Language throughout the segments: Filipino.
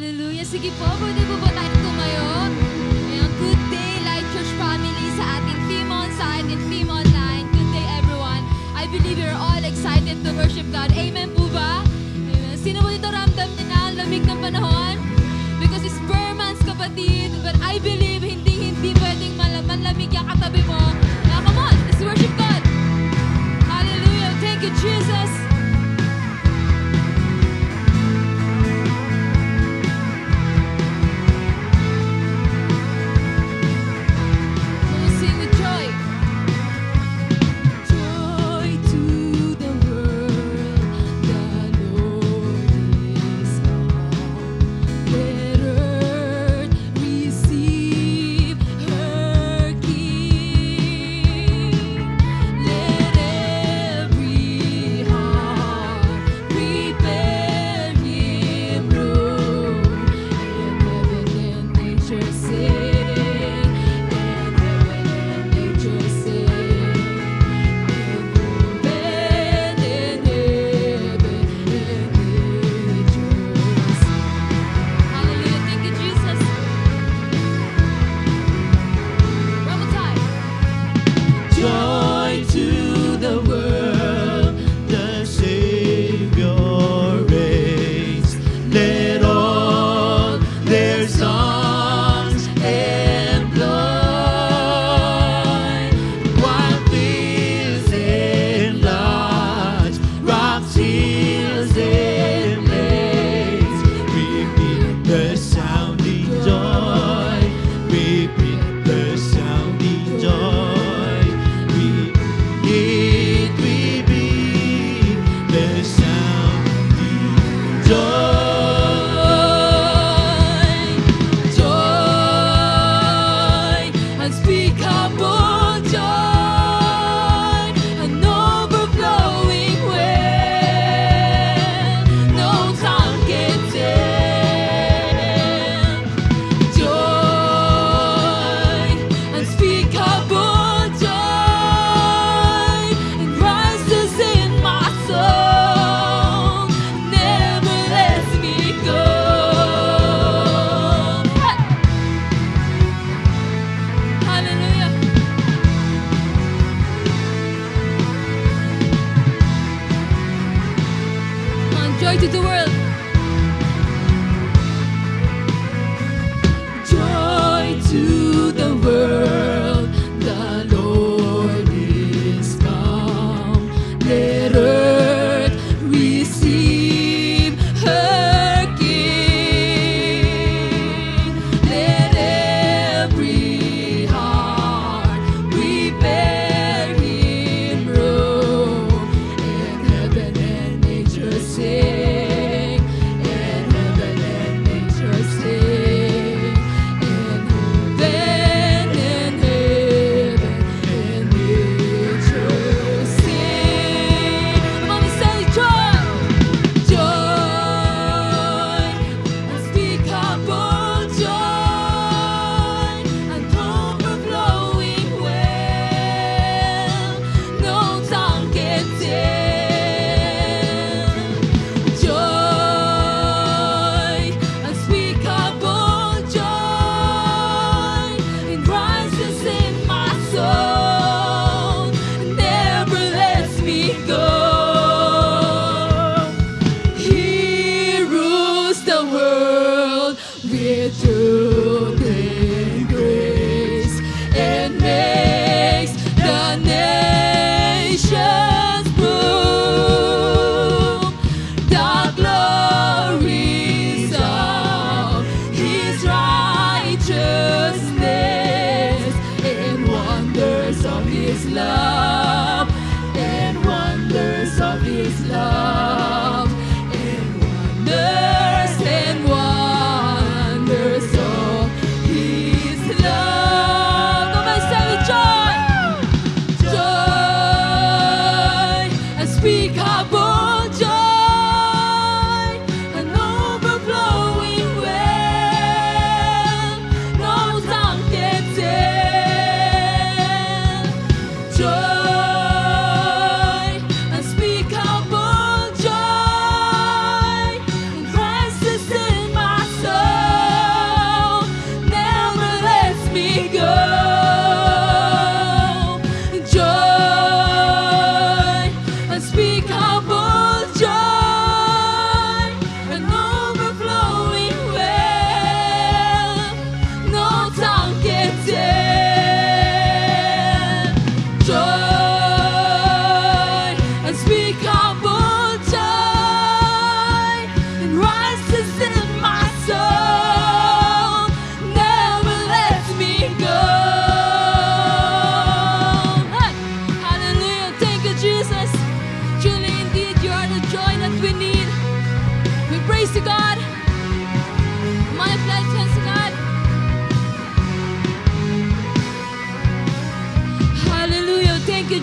Hallelujah. Sige po, pwede po ba tayo tumayo? Ayan, good day, Light Church family, sa ating team on site and team online. Good day, everyone. I believe you're all excited to worship God. Amen po ba? Amen. Sino po dito ramdam niya na ang lamig ng panahon? Because it's Burman's kapatid. But I believe hindi pwedeng manlamig yung katabi mo. Now, come on, let's worship God. Hallelujah. Thank you, Jesus. Joy to the world. Joy to the world. The Lord is come. Let earth receive her King. Let every heart prepare Him room. And heaven and nature sing.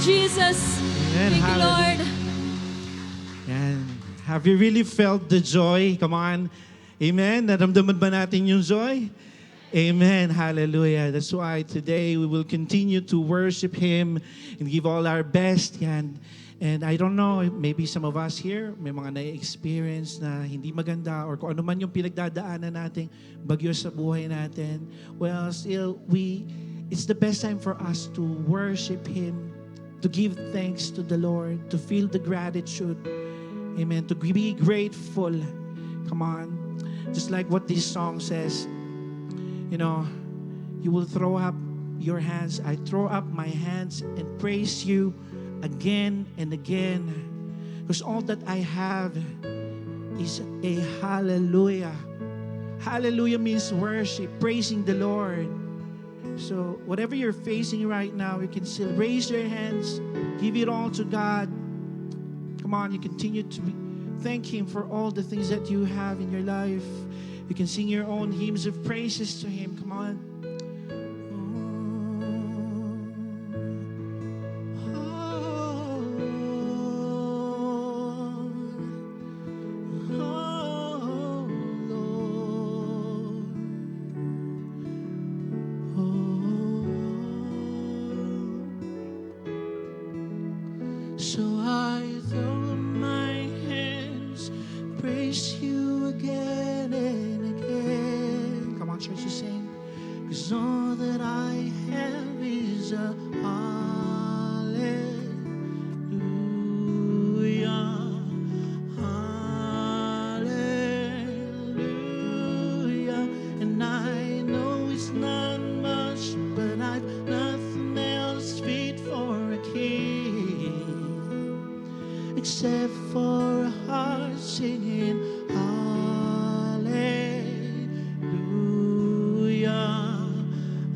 Jesus. Amen. Thank you, Lord. And have you really felt the joy? Come on. Amen. Naramdaman ba natin yung joy? Amen. Hallelujah. That's why today we will continue to worship Him and give all our best. Yan. And I don't know, maybe some of us here, may mga na-experience na hindi maganda or kung ano man yung pinagdadaanan nating bagyo sa buhay natin. Well, still, it's the best time for us to worship Him, to give thanks to the Lord, to feel the gratitude. Amen. To be grateful. Come on. Just like what this song says, you know, you will throw up your hands. I throw up my hands and praise you again and again. Because all that I have is a hallelujah. Hallelujah means worship, praising the Lord. So whatever you're facing right now, you can still raise your hands, give it all to God. Come on, you continue to thank Him for all the things that you have in your life. You can sing your own hymns of praises to Him. Come on. So I throw my hands, praise you again and again. Come on, church, you sing. 'Cause all that I have is a hallelujah. Hallelujah. And I know it's not much, but I've nothing else fit for a king, except for a heart singing hallelujah,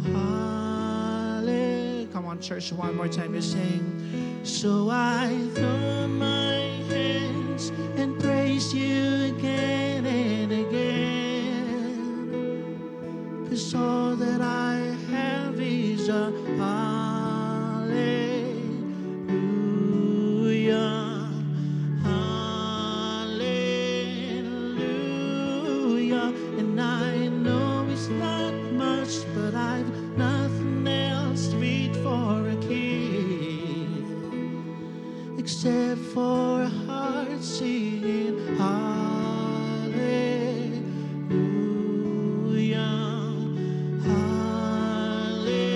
hallelujah. Come on, church, one more time, you sing. So I throw my hands and praise you again and again, 'cause all that I have is a hallelujah. And I know it's not much, but I've nothing else fit for a king, except for a heart singing hallelujah, hallelujah.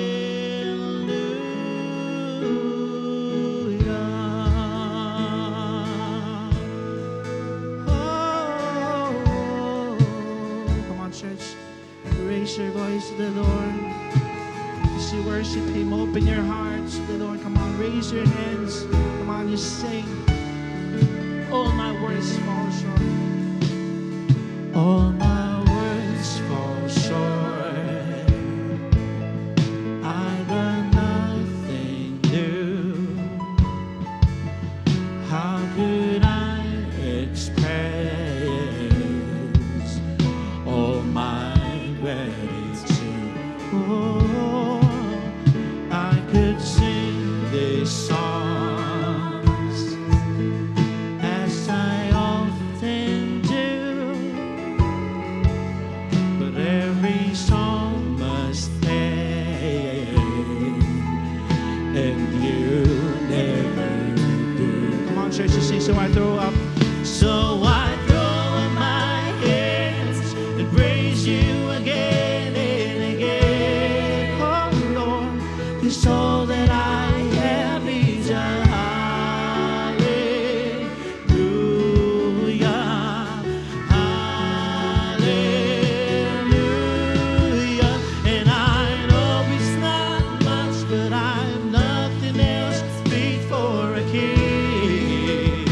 Church, raise your voice to the Lord. As you worship Him, open your hearts to the Lord. Come on, raise your hands. Come on, you sing. All my words fall short. All my words fall short. I got nothing new. How could I express all my gratitude? Oh, I could sing these songs as I often do, but every song must end, and you never do. Come on, church, you sing. So I throw up. So I throw up my hands and praise you again and again. Oh Lord, 'cause all that I have is a hallelujah, hallelujah. And I know it's not much, but I've nothing else fit for a king,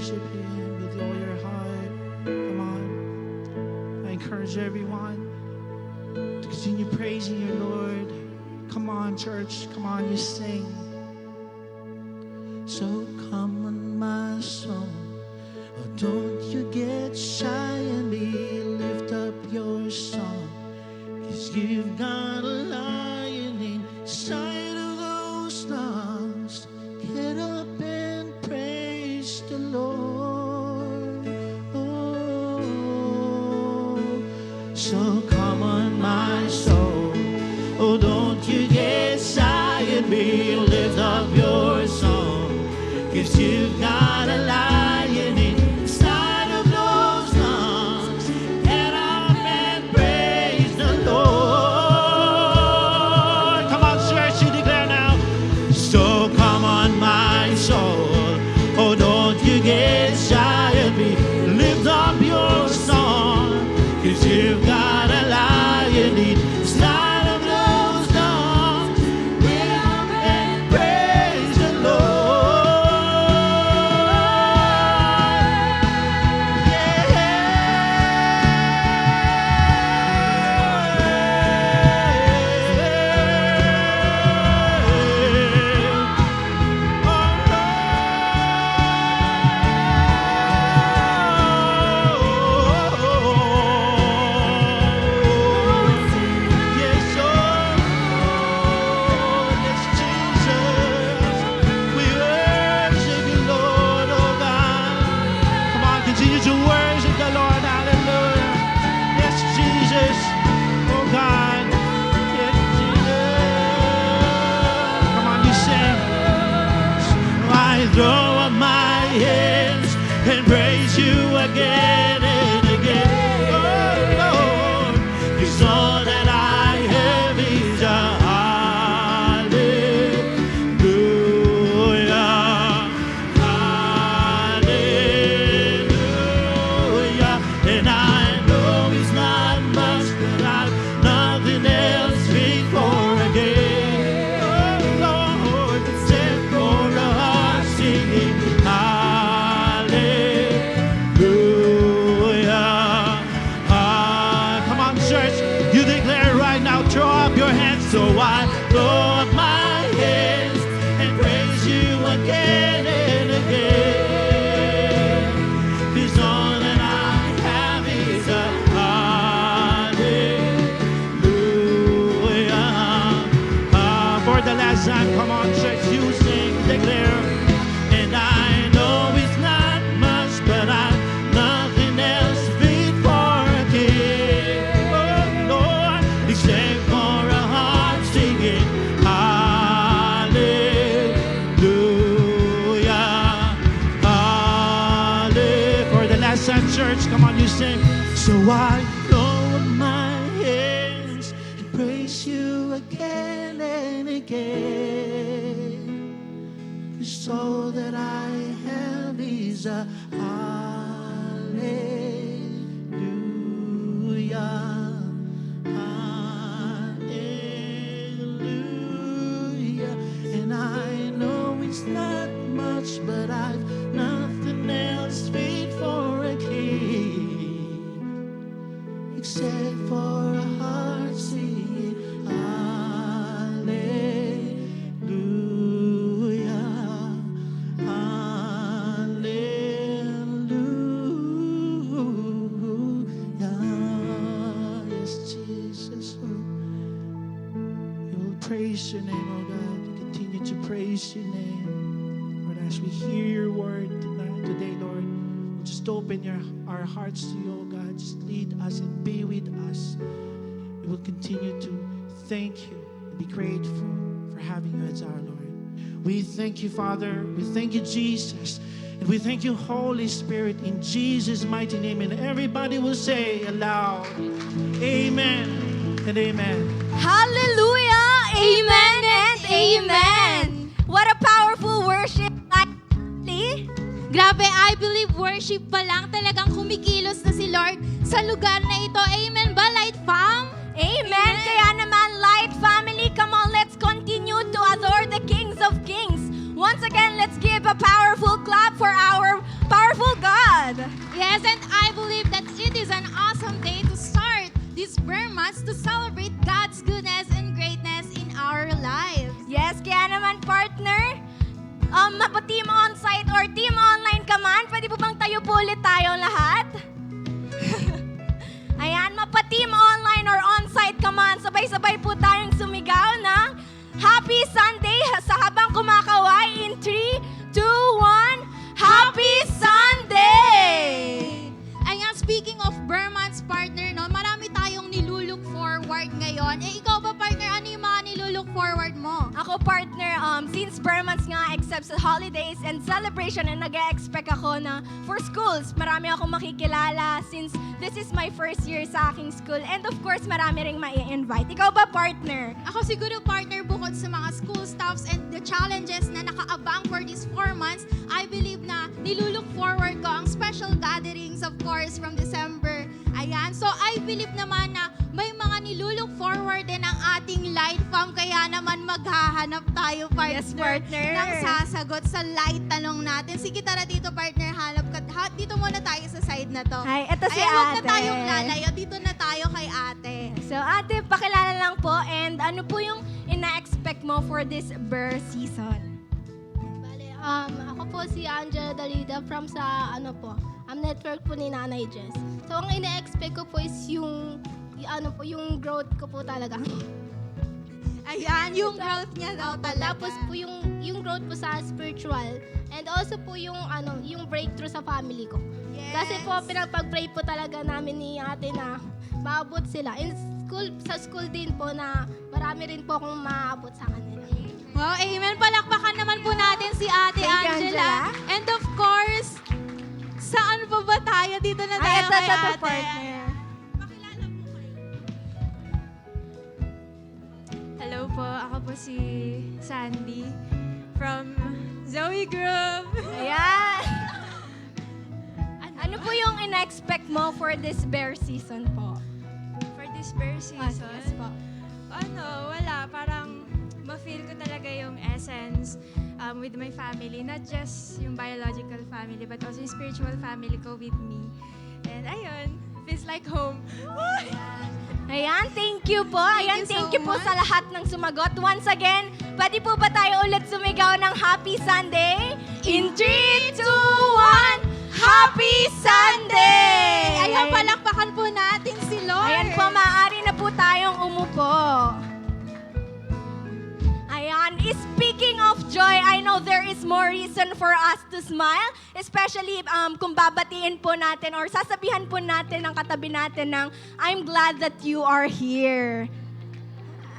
worship Him with all your heart. Come on. I encourage everyone to continue praising your Lord. Come on, church. Come on, you sing. So come on, my soul. Oh, don't you get shy in me. Lift up your song. 'Cause you've got a lion inside of those lungs. Get up and praise the Lord. Oh, so come on, my soul. Oh, don't you get shy and me. Lift up your song. 'Cause you've got a lion inside of those lungs. Get up and praise the Lord. Come on, church, you declare now. So come on, my soul. Oh, don't you get shy of me. Lift up your song. 'Cause you've got a lion inside of those lungs. Get up and praise the Lord. Continue to worship the Lord, hallelujah. Yes, Jesus, oh God. Yes, Jesus. Come on, you sing. I throw up my hands and praise you again and again. Oh Lord, 'cause all that I have is a hallelujah. Hallelujah. And I know it's not much, but I've nothing else fit for again. Oh Lord, except for a heart singing hallelujah. Come on, church, you declare right now, throw up your hands. So I throw up my hands and praise you again and again. 'Cause all that I have is a hallelujah. For the last time, come on, church, you sing, declare. And I know it's not much, but I've nothing else fit for a king. Oh Lord, except for a heart singing hallelujah. Hallelujah. For the last time, church, come on, you sing. So I throw up my hands and praise you again and again. 'Cause all that I have is a hallelujah. Hallelujah. And I know it's not much, but I've nothing else fit for a king. Except for a heart singing hallelujah. Hallelujah. Yes, Jesus. We will praise your name, oh God. We continue to praise your name. Lord, as we hear your word today, Lord, we'll just open our hearts to you, oh God. Just lead us and be with us. We will continue to thank you and be grateful for having you as our Lord. We thank you, Father. We thank you, Jesus. And we thank you, Holy Spirit, in Jesus' mighty name. And everybody will say aloud, amen and amen. Hallelujah! Amen and amen! What a powerful worship! Grabe, I believe worship pa lang talagang kumikilos na si Lord sa lugar na ito. Amen ba, Light Fam? Amen! Kaya naman, Light Family, come on, let's continue to adore the Kings of Kings. Once again, let's give a powerful clap for our powerful to celebrate God's goodness and greatness in our lives. Yes, kaya naman partner, mapa-team on-site or team online ka man, pwede po bang tayo po ulit tayong lahat? Ayan, mapa-team online or on-site ka man, sabay-sabay po tayong sumigaw ng Happy Sunday sa habang kumakaway in 3, 2, 1, Happy Sunday! Ayan, speaking of Berman's partner, no, marami tayong nilulook forward ngayon. Ikaw ba partner, ano yung mga nilulook forward mo? Ako partner, since Bermans nga accepts the holidays and celebration and nag-expect ako na for schools, marami akong makikilala since this is my first year sa aking school and of course marami ring mai-invite. Ikaw ba partner? Ako siguro partner bukod sa mga school staffs and the challenges na nakaabang for these 4 months, I believe na nilulook forward ko ang special gatherings of course from December. Ayan, so I believe naman na may mga nilulook forward din ang ating Light Fam, kaya naman maghahanap tayo partner, Yes, partner. ng sasagot sa light tanong natin. Sige tara dito partner, halap ka. Dito muna tayo sa side na to. Hi, eto si Ayan, huwag na ate. tayong lalayo. Dito na tayo kay ate. So ate, pakilala lang po and ano po yung ina-expect mo for this Burr season? Bale, ako po si Angela Dalida from sa network po ni Nanay Jess. So ang ina-expect ko po is yung growth ko po talaga. Ayan, yung growth niya daw talaga. Tapos po yung growth po sa spiritual and also po yung breakthrough sa family ko. Yes. Kasi po pinapag-pray po talaga namin ni ate na maabot sila. Sa school din po na marami rin po akong maabot sa kanila. Wow, amen. Palakpakan naman po natin si Ate Thank you, Angela. Angela. And of course, saan pa ba tayo? Dito na tayo Ay, eto, kay eto, Ate. partner. Pakilala po kayo. Hello po, ako po si Sandy from Zoe Group. Ayan! Ano po yung ina-expect mo for this Bear season po? For this bear season, Yes po. wala, parang ma-feel ko talaga yung essence with my family. Not just yung biological family, but also yung spiritual family ko with me. And ayun, feels like home. Ayan, thank you po. Ayan, Thank you thank you so po sa lahat ng sumagot. Once again, pwede po ba tayo ulit sumigaw ng Happy Sunday? In 3, 2, 1, Happy Sunday! Ayan, palakpakan po natin si Lord. Ayan po, maaari na po tayong umupo. Ayan, speaking of joy, I know there is more reason for us to smile, especially kung babatiin po natin or sasabihan po natin ng katabi natin ng I'm glad that you are here.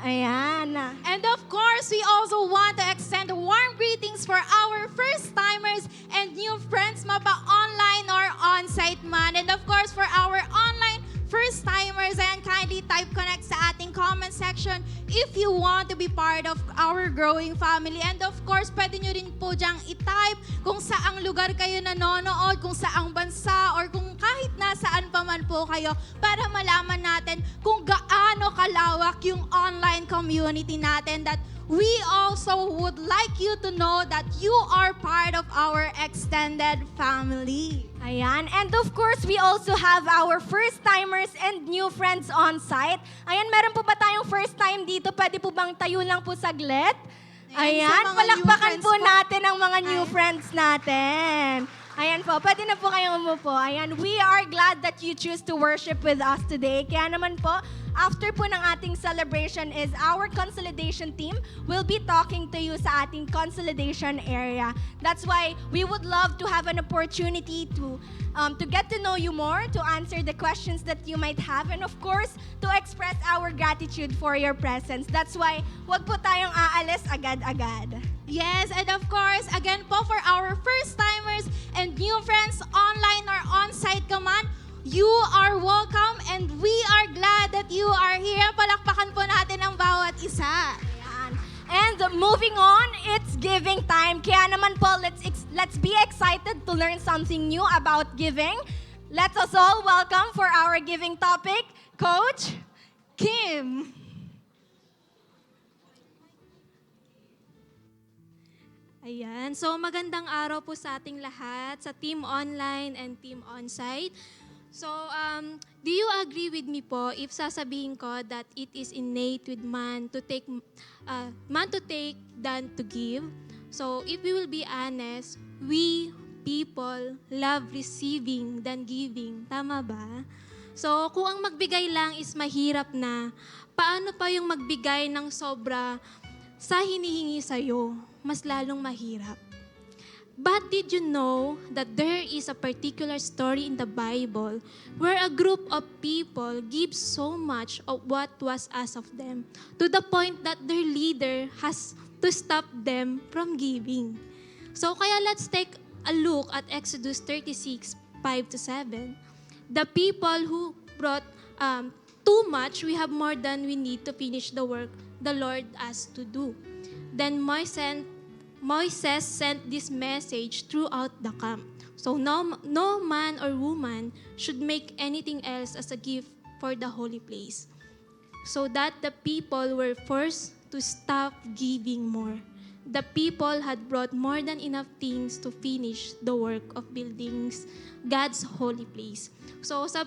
Ayan. And of course, we also want to extend warm greetings for our first-timers and new friends, mapa-online or on-site man. And of course, for our online first-timers, and kindly type connect sa ating comment section if you want to be part of our growing family. And of course, pwede nyo rin po dyang i-type kung saang lugar kayo nanonood, kung saang bansa, or kung kahit nasaan pa man po kayo para malaman natin kung gaano kalawak yung online community natin, that we also would like you to know that you are part of our extended family. Ayan. And of course, we also have our first-timers and new friends on site. Ayan, meron po ba tayong first time dito? Pwede po bang tayo lang po saglit? Ayan, Ayan, sa mga new palakpakan friends po po. natin ang mga new Ay. friends natin. Ayan po, pwede na po kayong umupo. Ayan, we are glad that you choose to worship with us today. Kaya naman po, after po ng ating celebration is our consolidation team will be talking to you sa ating consolidation area. That's why we would love to have an opportunity to get to know you more, to answer the questions that you might have, and of course, to express our gratitude for your presence. That's why, wag po tayong aalis agad-agad. Yes, and of course, again po for our first-timers and new friends online or on-site ka man, you are welcome and we are glad that you are here. Palakpakan po natin ang bawat isa. Ayan. And moving on, it's giving time. Kaya naman po, let's be excited to learn something new about giving. Let us all welcome for our giving topic, Coach Kim. Ayan. So magandang araw po sa ating lahat, sa Team Online and Team On-Site. So, do you agree with me po if sasabihin ko that it is innate with man to take than to give? So, if we will be honest, we people love receiving than giving. Tama ba? So, kung ang magbigay lang is mahirap na, paano pa yung magbigay ng sobra sa hinihingi sa'yo? Mas lalong mahirap. But did you know that there is a particular story in the Bible where a group of people give so much of what was asked of them to the point that their leader has to stop them from giving? So kaya let's take a look at Exodus 36, 5-7. The people who brought too much, we have more than we need to finish the work the Lord asked to do. Then Moises sent this message throughout the camp. So no man or woman should make anything else as a gift for the holy place, so that the people were forced to stop giving more. The people had brought more than enough things to finish the work of building God's holy place. So sa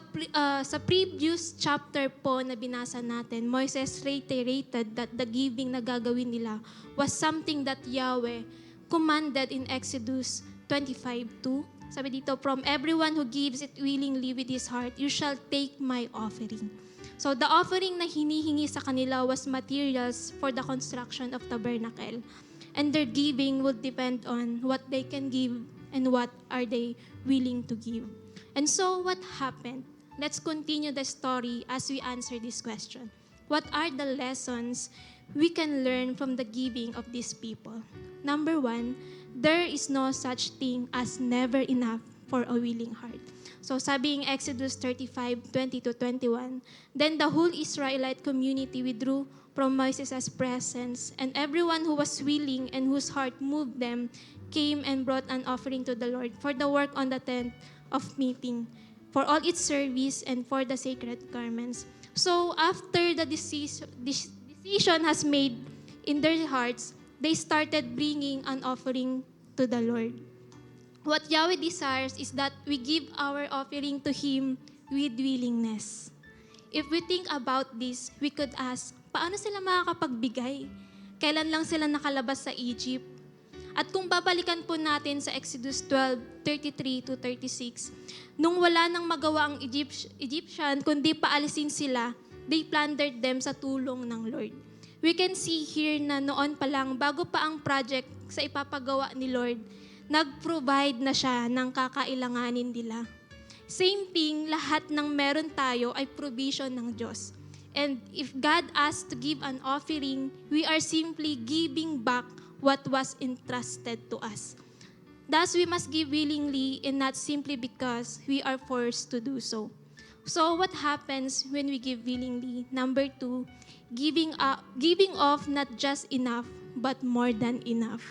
previous chapter po na binasa natin, Moises reiterated that the giving na gagawin nila was something that Yahweh commanded in Exodus 25:2. Sabi dito, from everyone who gives it willingly with his heart, you shall take my offering. So the offering na hinihingi sa kanila was materials for the construction of tabernacle. And their giving would depend on what they can give and what are they willing to give. And so what happened? Let's continue the story as we answer this question. What are the lessons we can learn from the giving of these people? Number 1, there is no such thing as never enough for a willing heart. So sabi in Exodus 35:20-21, then the whole Israelite community withdrew from Moses' presence, and everyone who was willing and whose heart moved them came and brought an offering to the Lord for the work on the tent of meeting, for all its service, and for the sacred garments. So after the decision has made in their hearts, they started bringing an offering to the Lord. What Yahweh desires is that we give our offering to Him with willingness. If we think about this, we could ask, paano sila makakapagbigay? Kailan lang sila nakalabas sa Egypt? At kung babalikan po natin sa Exodus 12:33-36, nung wala nang magawa ang Egyptian, kundi paalisin sila, they plundered them sa tulong ng Lord. We can see here na noon pa lang, bago pa ang project sa ipapagawa ni Lord, nag-provide na siya ng kakailanganin nila. Same thing, lahat ng meron tayo ay provision ng Diyos. And if God asks to give an offering, we are simply giving back what was entrusted to us. Thus, we must give willingly and not simply because we are forced to do so. So, what happens when we give willingly? Number 2, giving off not just enough, but more than enough.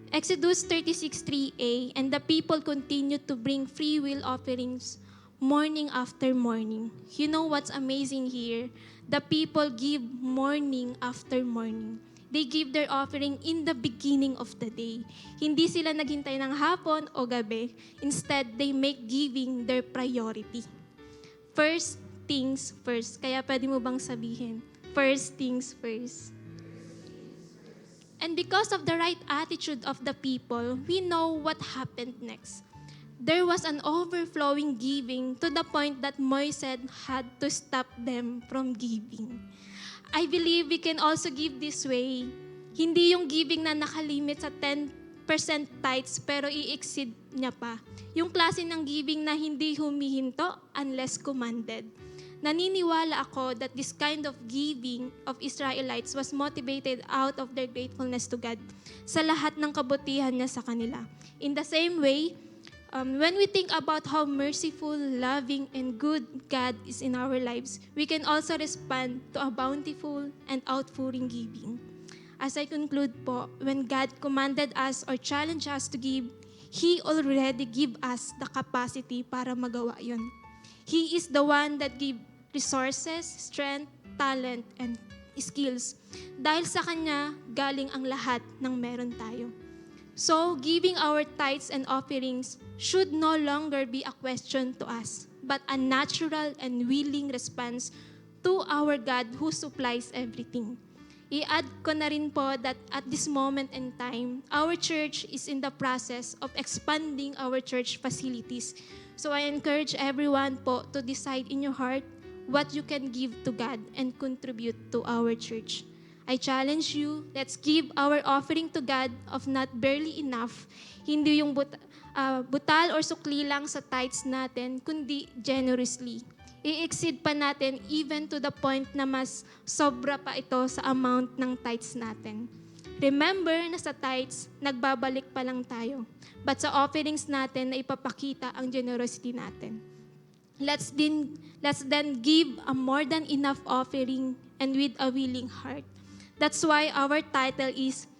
Exodus 36:3a, and the people continued to bring free will offerings morning after morning. You know what's amazing here? The people give morning after morning. They give their offering in the beginning of the day. Hindi sila naghintay ng hapon o gabi. Instead, they make giving their priority. First things first. Kaya pwede mo bang sabihin, first things first? And because of the right attitude of the people, we know what happened next. There was an overflowing giving to the point that Moises had to stop them from giving. I believe we can also give this way. Hindi yung giving na nakalimit sa 10% tithes pero i-exceed niya pa. Yung klase ng giving na hindi humihinto unless commanded. Naniniwala ako that this kind of giving of Israelites was motivated out of their gratefulness to God sa lahat ng kabutihan niya sa kanila. In the same way, when we think about how merciful, loving, and good God is in our lives, we can also respond to a bountiful and outpouring giving. As I conclude po, when God commanded us or challenged us to give, He already give us the capacity para magawa yun. He is the one that give resources, strength, talent, and skills. Dahil sa Kanya, galing ang lahat ng meron tayo. So, giving our tithes and offerings should no longer be a question to us. but a natural and willing response to our God who supplies everything. I-add ko na rin po that at this moment in time, our church is in the process of expanding our church facilities. So I encourage everyone po to decide in your heart what you can give to God and contribute to our church. I challenge you, let's give our offering to God of not barely enough, hindi yung butal or sukli lang sa tithes natin, kundi generously. I-exceed pa natin even to the point na mas sobra pa ito sa amount ng tithes natin. Remember na sa tithes, nagbabalik pa lang tayo. But sa offerings natin, na ipapakita ang generosity natin. Let's then give a more than enough offering and with a willing heart. That's why our title is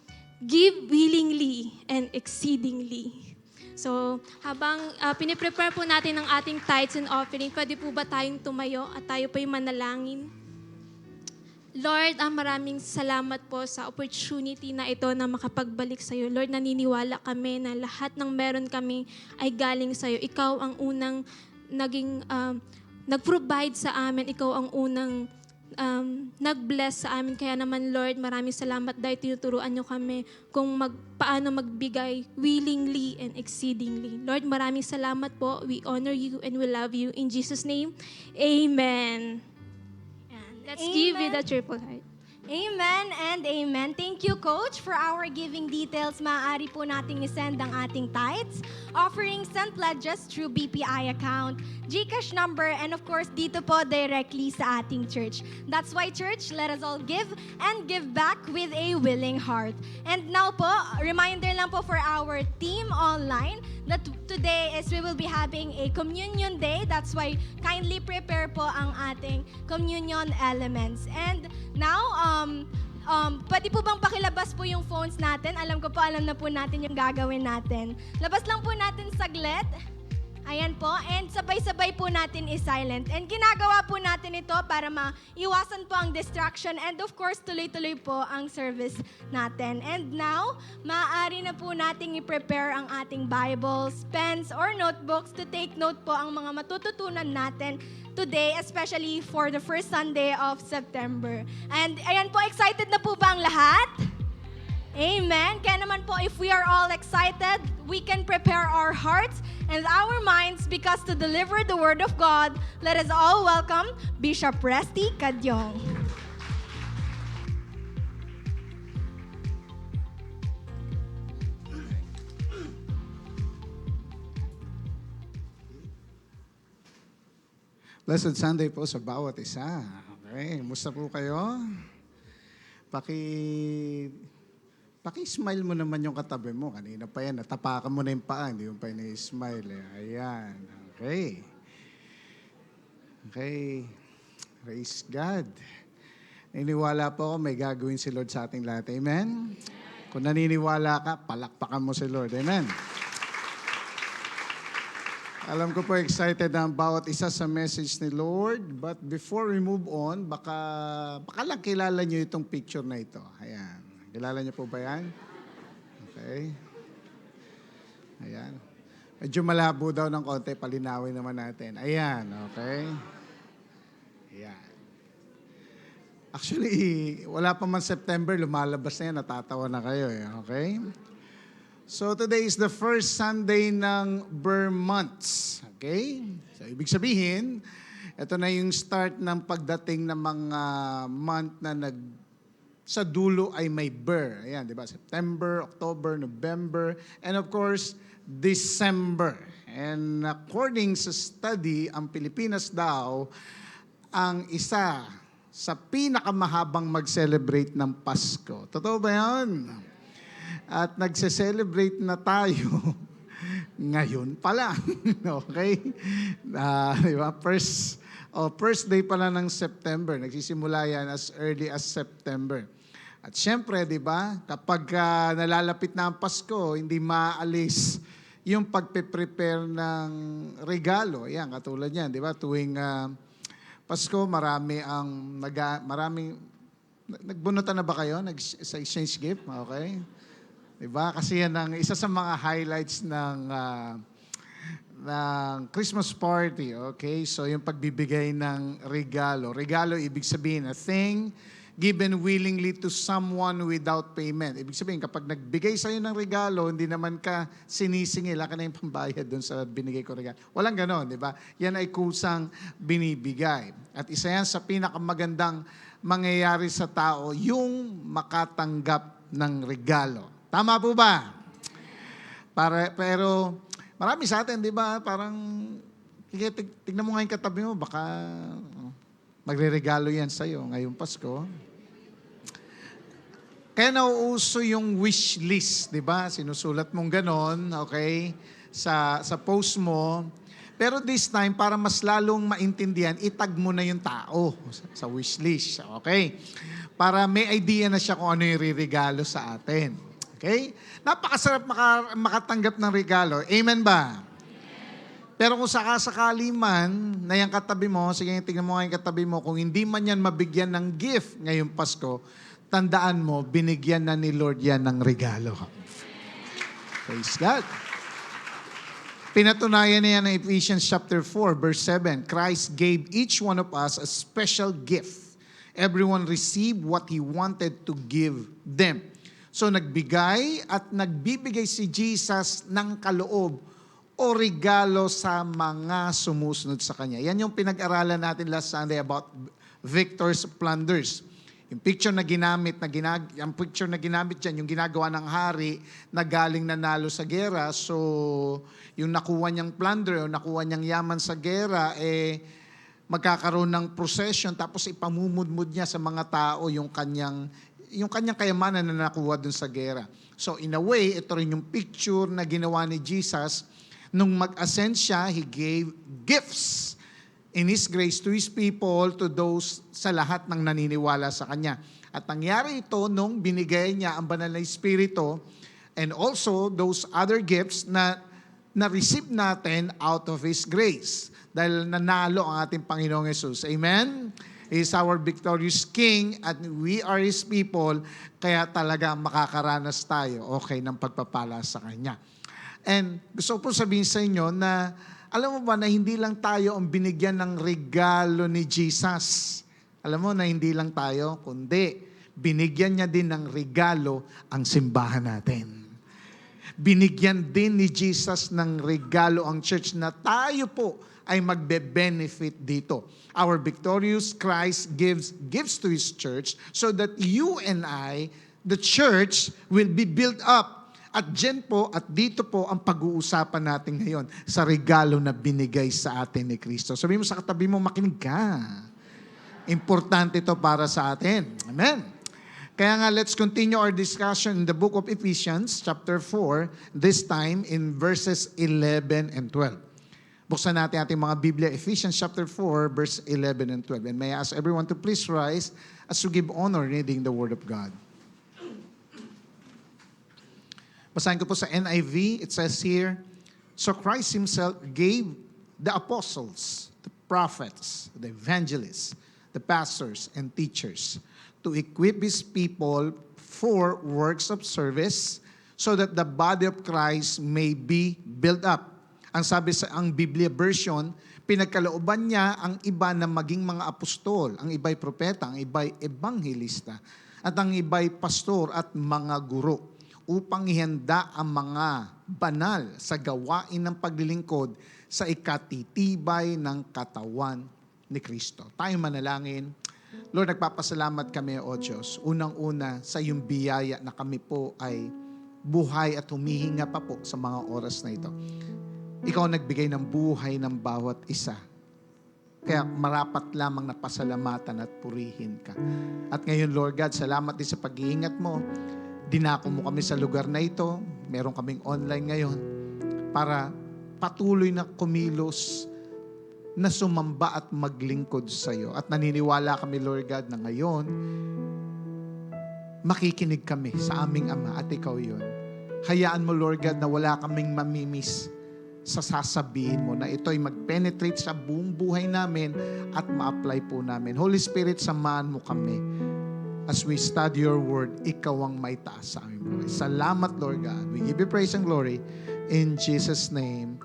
Give Willingly and Exceedingly. So, habang piniprepare po natin ang ating tithes and offering, pwede po ba tayong tumayo at tayo po'y manalangin? Lord, maraming salamat po sa opportunity na ito na makapagbalik sa iyo. Lord, naniniwala kami na lahat ng meron kami ay galing sa iyo. Ikaw ang unang nag-provide sa amin. Ikaw ang unang nag-bless sa amin. Kaya naman, Lord, maraming salamat dahil tinuturuan nyo kami kung paano magbigay willingly and exceedingly. Lord, maraming salamat po. We honor you and we love you. In Jesus' name, Amen. Let's give with a cheerful heart. Amen and amen. Thank you, Coach, for our giving details. Maaari po nating isend ang ating tithes, offerings, and pledges through BPI account, GCash number, and of course, dito po directly sa ating church. That's why, church, let us all give and give back with a willing heart. And now po, reminder lang po for our team online that today is we will be having a communion day. That's why kindly prepare po ang ating communion elements. And now, pwede po bang pakilabas po yung phones natin? Alam ko po, alam na po natin yung gagawin natin. Labas lang po natin saglit. Ayan po. And sabay-sabay po natin i-silent. And ginagawa po natin ito para maiwasan po ang distraction and of course, tuloy-tuloy po ang service natin. And now, maaari na po nating i-prepare ang ating Bibles, pens, or notebooks to take note po ang mga matututunan natin today, especially for the first Sunday of September. And ayan po, excited na po ba ang lahat? Amen. Kaya naman po, if we are all excited, we can prepare our hearts and our minds because to deliver the Word of God, let us all welcome Bishop Resty Cadyong. Blessed Sunday po sa bawat isa. Okay, musta po kayo? Paki-smile mo naman yung katabi mo. Kanina pa yan, natapakan mo na yung paa, hindi mo pa smile. Ayan, okay. Okay, praise God. Naniniwala po ako may gagawin si Lord sa ating lahat. Amen? Kung naniniwala ka, palakpakan mo si Lord. Amen? Alam ko po excited ang bawat isa sa message ni Lord. But before we move on, baka lang kilala nyo itong picture na ito. Ayan. Kilala niyo po ba yan? Okay. Ayan. Medyo malabo daw ng konti. Palinawin naman natin. Ayan. Okay. Ayan. Actually, wala pa man September, lumalabas na yan. Natatawa na kayo. Okay. So today is the first Sunday ng Ber months. Okay? So ibig sabihin, ito na yung start ng pagdating ng mga month na sa dulo ay may Ber. Ayan, di ba? September, October, November, and of course, December. And according sa study, ang Pilipinas daw ang isa sa pinakamahabang mag-celebrate ng Pasko. Totoo ba yan? At nagse-celebrate na tayo ngayon pa lang. Okay? Di ba? First day pala ng September. Nagsisimula yan as early as September. At syempre, di ba, kapag nalalapit na ang Pasko, hindi maalis yung pagpe-prepare ng regalo. Ayan, katulad yan, di ba? Tuwing Pasko, nagbunutan na ba kayo sa exchange gift? Okay? Di ba? Kasi yan ang isa sa mga highlights ng ng Christmas party, okay? So yung pagbibigay ng regalo. Regalo, ibig sabihin, a thing given willingly to someone without payment. Ibig sabihin, kapag nagbigay sa'yo ng regalo, hindi naman ka sinisingil, ka na yung pambayad dun sa binigay ko regalo. Walang ganon, di ba? Yan ay kusang binibigay. At isa yan sa pinakamagandang mangyayari sa tao, yung makatanggap ng regalo. Tama po ba? Pero marami sa atin, di ba, parang, tignan mo nga yung katabi mo, baka magre-regalo yan sa'yo ngayong Pasko. Kaya nauuso yung wish list, di ba? Sinusulat mong ganon, okay, sa post mo. Pero this time, para mas lalong maintindihan, itag mo na yung tao sa wish list, okay? Para may idea na siya kung ano yung ririgalo sa atin. Okay? Napakasarap makatanggap ng regalo. Amen ba? Pero kung sakasakali man na yung katabi mo, sige, tingnan mo nga yung katabi mo, kung hindi man yan mabigyan ng gift ngayong Pasko, tandaan mo, binigyan na ni Lord yan ng regalo. Praise God. Pinatunayan niya ng Ephesians chapter 4, verse 7. Christ gave each one of us a special gift. Everyone received what He wanted to give them. So nagbigay at nagbibigay si Jesus ng kaloob o regalo sa mga sumusunod sa Kanya. Yan yung pinag-aralan natin last Sunday about victors, plunders. Yung picture na ginamit, yung picture na ginamit dyan, yung ginagawa ng hari na galing nanalo sa gera. So, yung nakuha niyang plunder, yung nakuha niyang yaman sa gera, magkakaroon ng procession tapos ipamumudmud niya sa mga tao yung kanyang kayamanan na nakuha dun sa gera. So, in a way, ito rin yung picture na ginawa ni Jesus. Nung mag-ascend siya, He gave gifts in His grace to His people, to those sa lahat ng naniniwala sa Kanya. At nangyari ito nung binigay niya ang banal na Espiritu and also those other gifts na na-receive natin out of His grace. Dahil nanalo ang ating Panginoong Yesus. Amen? He is our victorious King at we are His people, kaya talaga makakaranas tayo, okay, ng pagpapala sa Kanya. And gusto ko sabihin sa inyo na alam mo ba na hindi lang tayo ang binigyan ng regalo ni Jesus. Alam mo na hindi lang tayo, kundi binigyan niya din ng regalo ang simbahan natin. Binigyan din ni Jesus ng regalo ang church na tayo po ay magbe-benefit dito. Our victorious Christ gives gifts to His church so that you and I, the church, will be built up. At dyan po, at dito po ang pag-uusapan natin ngayon sa regalo na binigay sa atin ni Kristo. Sabihin mo sa katabi mo, makinig ka. Importante ito para sa atin. Amen. Kaya nga, let's continue our discussion in the book of Ephesians, chapter 4, this time in verses 11 and 12. Buksan natin ating mga Biblia, Ephesians chapter 4, verse 11 and 12. And may I ask everyone to please rise as we give honor reading the Word of God. Basahin ko po sa NIV, it says here, so Christ Himself gave the apostles, the prophets, the evangelists, the pastors, and teachers to equip His people for works of service so that the body of Christ may be built up. Ang sabi sa ang Biblia version, pinagkalooban niya ang iba na maging mga apostol, ang iba'y propeta, ang iba'y ebanghelista, at ang iba'y pastor at mga guro, upang ihanda ang mga banal sa gawain ng paglilingkod sa ikatitibay ng katawan ni Kristo. Tayo manalangin. Lord, nagpapasalamat kami, O Diyos, unang-una sa iyong biyaya na kami po ay buhay at humihinga pa po sa mga oras na ito. Ikaw nagbigay ng buhay ng bawat isa. Kaya marapat lamang na pasalamatan at purihin ka. At ngayon, Lord God, salamat din sa pag-iingat mo. Dinako mo kami sa lugar na ito. Meron kaming online ngayon para patuloy na kumilos na sumamba at maglingkod sa iyo. At naniniwala kami, Lord God, na ngayon makikinig kami sa aming Ama at Ikaw yun. Hayaan mo, Lord God, na wala kaming mamimiss sa sasabihin mo na ito ay mag-penetrate sa buong buhay namin at ma-apply po namin. Holy Spirit, samahan mo kami. As we study your word, ikaw ang may taas sa aming buhay. Salamat, Lord God. We give you praise and glory in Jesus' name.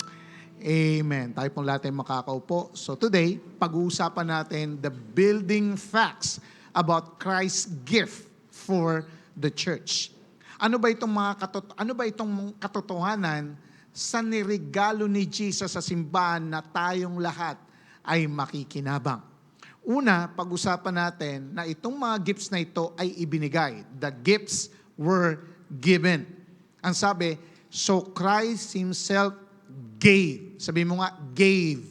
Amen. Tayo pong lahat ay makakaupo. So today, pag-uusapan natin the building facts about Christ's gift for the church. Ano ba itong katotohanan sa nirigalo ni Jesus sa simbahan na tayong lahat ay makikinabang? Una, pag-usapan natin na itong mga gifts na ito ay ibinigay. The gifts were given. Ang sabi, so Christ Himself gave. Sabi mo nga, gave.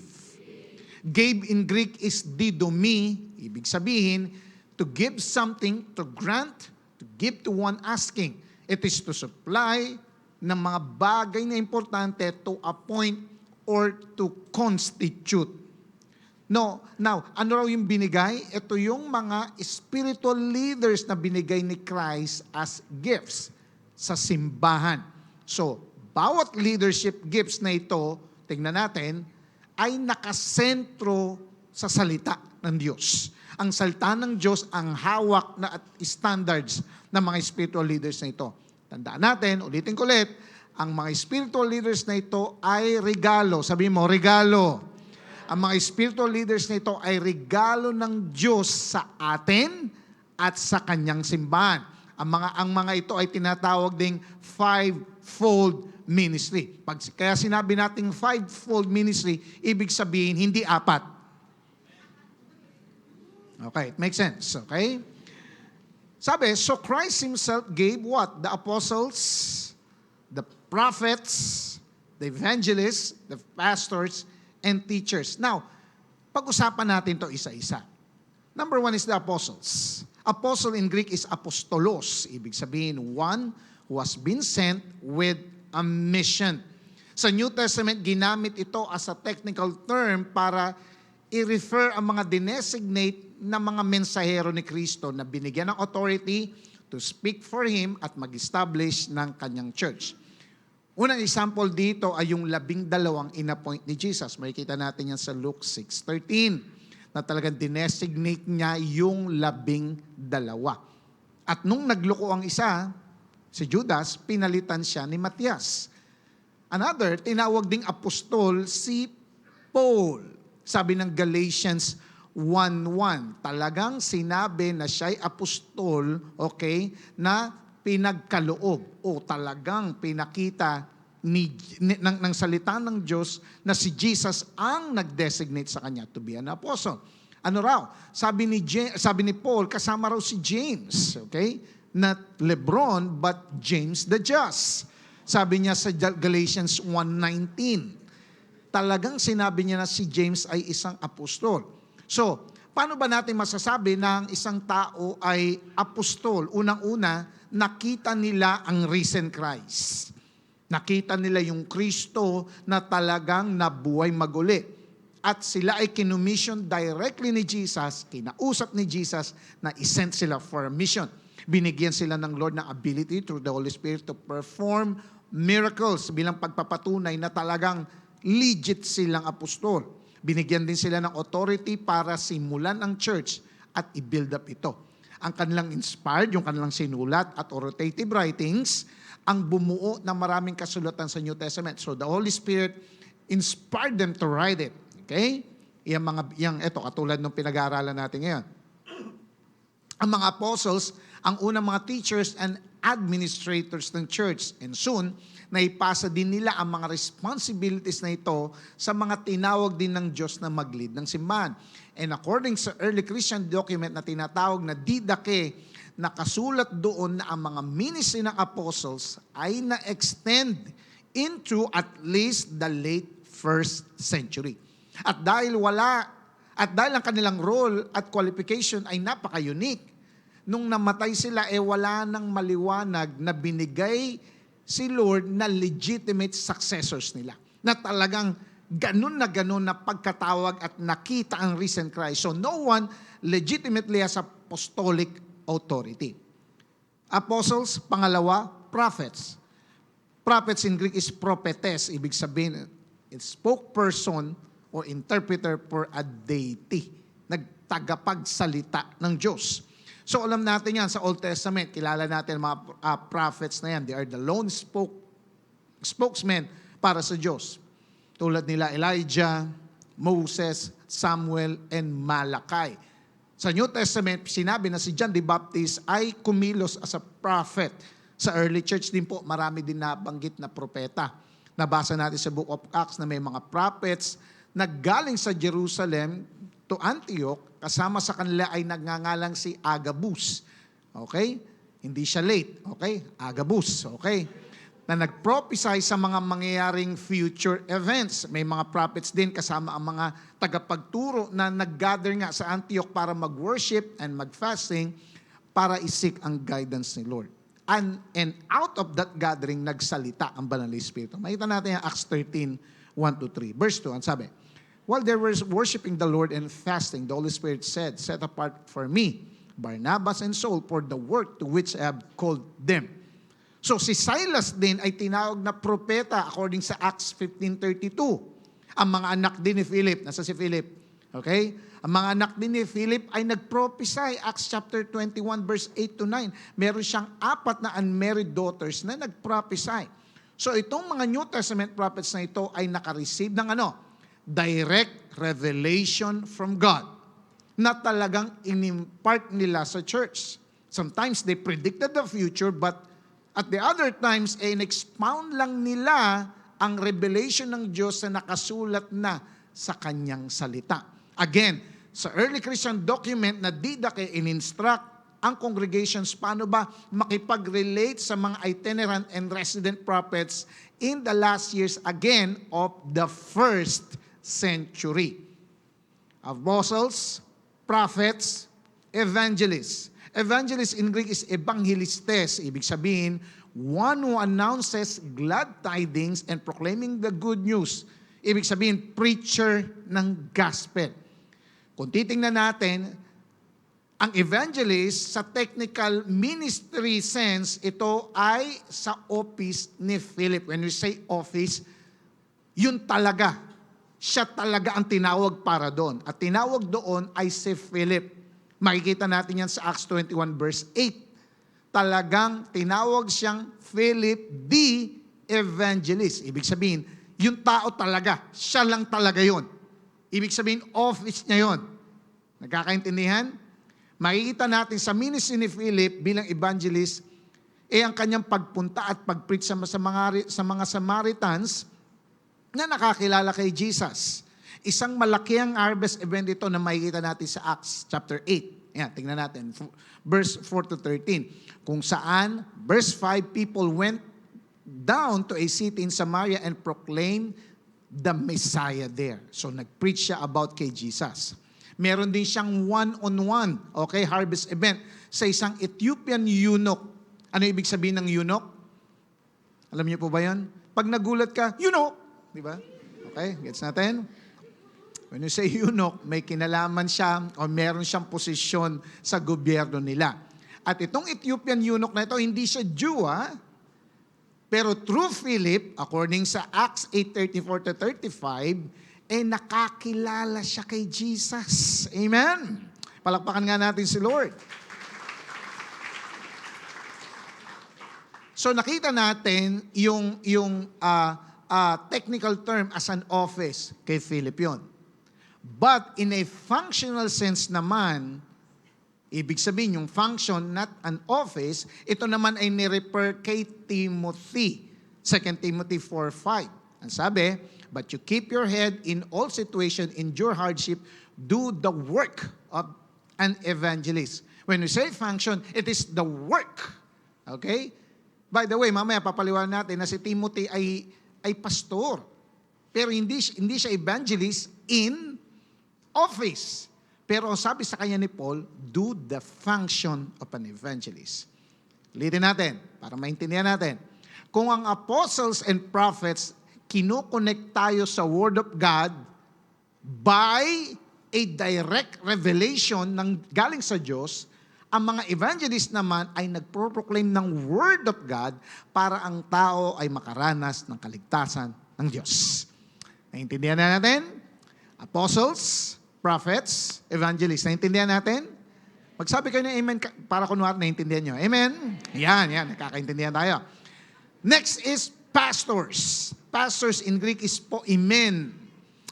Gave in Greek is didomi. Ibig sabihin, to give something, to grant, to give to one asking. It is to supply ng mga bagay na importante, to appoint or to constitute. No, now, ano raw yung binigay? Ito yung mga spiritual leaders na binigay ni Christ as gifts sa simbahan. So, bawat leadership gifts na ito, tingnan natin, ay nakasentro sa salita ng Diyos. Ang salita ng Diyos ang hawak na at standards ng mga spiritual leaders na ito. Tandaan natin, ulitin ko ulit, ang mga spiritual leaders na ito ay regalo. Sabi mo, regalo. Ang mga spiritual leaders na ito ay regalo ng Diyos sa atin at sa kanyang simbahan. Ang mga ito ay tinatawag ding fivefold ministry. Kaya sinabi nating fivefold ministry, ibig sabihin hindi apat. Okay, it makes sense. Okay? Sabi, so Christ Himself gave what? The apostles, the prophets, the evangelists, the pastors, and teachers. Now, pag-usapan natin to isa-isa. Number one is the apostles. Apostle in Greek is apostolos. Ibig sabihin, one who has been sent with a mission. Sa New Testament, ginamit ito as a technical term para i-refer ang mga dinesignate na mga mensahero ni Kristo na binigyan ng authority to speak for Him at mag-establish ng kanyang church. Unang example dito ay yung 12 in-appoint ni Jesus. Makikita natin yan sa Luke 6:13 na talagang dinesignate niya yung 12. At nung nagloko ang isa, si Judas, pinalitan siya ni Matias. Another, tinawag ding apostol si Paul. Sabi ng Galatians 1:1, talagang sinabi na siya'y apostol, okay, na pinagkaloob o talagang pinakita ng salita ng Diyos na si Jesus ang nag-designate sa kanya to be an apostle. Ano raw? Sabi ni Paul, kasama raw si James, okay? Not Lebron, but James the Just. Sabi niya sa Galatians 1:19, talagang sinabi niya na si James ay isang apostol. So, paano ba natin masasabi na ang isang tao ay apostol? Unang-una, nakita nila ang risen Christ. Nakita nila yung Kristo na talagang nabuhay maguli. At sila ay kinumission directly ni Jesus, kinausap ni Jesus na isent sila for a mission. Binigyan sila ng Lord ng ability through the Holy Spirit to perform miracles bilang pagpapatunay na talagang legit silang apostol. Binigyan din sila ng authority para simulan ang church at i-build up ito. Ang kanilang inspired, yung kanilang sinulat at authoritative writings, ang bumuo ng maraming kasulatan sa New Testament. So the Holy Spirit inspired them to write it. Okay? Ito, katulad ng pinag-aaralan natin ngayon. Ang mga apostles, ang unang mga teachers and administrators ng church. And soon, naipasa din nila ang mga responsibilities na ito sa mga tinawag din ng Diyos na mag-lead ng simbahan. And according sa early Christian document na tinatawag na Didache, nakasulat doon na ang mga ministry ng apostles ay na-extend into at least the late 1st century. At dahil ang kanilang role at qualification ay napaka-unique, nung namatay sila, wala nang maliwanag na binigay si Lord na legitimate successors nila. Na talagang ganun na pagkatawag at nakita ang risen Christ. So no one legitimately has apostolic authority. Apostles, pangalawa, prophets. Prophets in Greek is prophetess. Ibig sabihin, it's spokesperson or interpreter for a deity. Nagtagapagsalita ng Diyos. So alam natin yan sa Old Testament, kilala natin mga prophets na yan. They are the lone spokesmen para sa Diyos. tulad nila Elijah, Moses, Samuel, and Malachi. Sa New Testament, sinabi na si John the Baptist ay kumilos as a prophet. Sa early church din po, marami din nabanggit na propeta. Nabasa natin sa Book of Acts na may mga prophets na galing sa Jerusalem to Antioch, kasama sa kanila ay nagngangalang si Agabus. Okay? Hindi siya late. Okay? Agabus. Okay? Na nag-prophesy sa mga mangyayaring future events. May mga prophets din kasama ang mga tagapagturo na nag-gather nga sa Antioch para mag-worship and mag-fasting para isik ang guidance ni Lord. And out of that gathering, nagsalita ang Banal na Espiritu. Makita natin yung Acts 13, 1-3. Verse 2, ang sabi, while they were worshiping the Lord and fasting, the Holy Spirit said, set apart for me Barnabas and Saul for the work to which I have called them. So si Silas din ay tinawag na propeta according sa Acts 15:32. Ang mga anak din ni Philip, nasa si Philip, okay? Ang mga anak din ni Philip ay nag-prophesy, Acts chapter 21 verse 8-9. Meron siyang 4 na unmarried daughters na nag-prophesy. So itong mga New Testament prophets na ito ay nakareceive ng direct revelation from God na talagang inimpart nila sa church. Sometimes they predicted the future, but at the other times, in-expound lang nila ang revelation ng Diyos na nakasulat na sa kanyang salita. Again, sa early Christian document na Didache, in-instruct ang congregations paano ba makipag-relate sa mga itinerant and resident prophets in the last years again of the first century. Apostles, prophets, evangelists. Evangelist in Greek is evangelistes. Ibig sabihin, one who announces glad tidings and proclaiming the good news. Ibig sabihin, preacher ng gospel. Kung titingnan natin, ang evangelist sa technical ministry sense, ito ay sa office ni Philip. When we say office, yun talaga. Siya talaga ang tinawag para doon. At tinawag doon ay si Philip. Makikita natin yan sa Acts 21 verse 8. Talagang tinawag siyang Philip the Evangelist. Ibig sabihin, yung tao talaga, siya lang talaga yon. Ibig sabihin, office niya yon. Nagkakaintindihan? Makikita natin sa ministry ni Philip bilang evangelist, ang kanyang pagpunta at pag-preach sa mga Samaritans na nakakilala kay Jesus. Isang malaking harvest event ito na makikita natin sa Acts chapter 8. Ayan, tingnan natin. Verse 4-13. Kung saan, verse 5, people went down to a city in Samaria and proclaimed the Messiah there. So nag-preach siya about kay Jesus. Meron din siyang one-on-one, okay, harvest event sa isang Ethiopian eunuch. Ano ibig sabihin ng eunuch? Alam niyo po ba yan? Pag nagulat ka, eunuch! Di ba? Okay, gets natin? When you say eunuch, may kinalaman siya o meron siyang posisyon sa gobyerno nila. At itong Ethiopian eunuch na ito, hindi siya Jew, pero through Philip, according sa Acts 8:34-35, nakakilala siya kay Jesus. Amen? Palakpakan nga natin si Lord. So nakita natin yung technical term as an office kay Philip yun. But in a functional sense naman, ibig sabihin yung function, not an office, ito naman ay nirefer kay Timothy. 2 Timothy 4:5. Ang sabi, but you keep your head in all situation, endure hardship, do the work of an evangelist. When we say function, it is the work. Okay? By the way, mamaya papaliwanag natin na si Timothy ay pastor. Pero hindi siya evangelist in office. Pero sabi sa kanya ni Paul, do the function of an evangelist. Ulitin natin, para maintindihan natin. Kung ang apostles and prophets, kinoconnect tayo sa Word of God by a direct revelation ng galing sa Diyos, ang mga evangelist naman ay nagpro-proclaim ng Word of God para ang tao ay makaranas ng kaligtasan ng Diyos. Naintindihan na natin? Apostles, prophets, evangelists. Naintindihan natin? Magsabi kayo ng amen para kunwari naintindihan nyo. Amen? Yan, nakakaintindihan tayo. Next is pastors. pastors in Greek is poimen.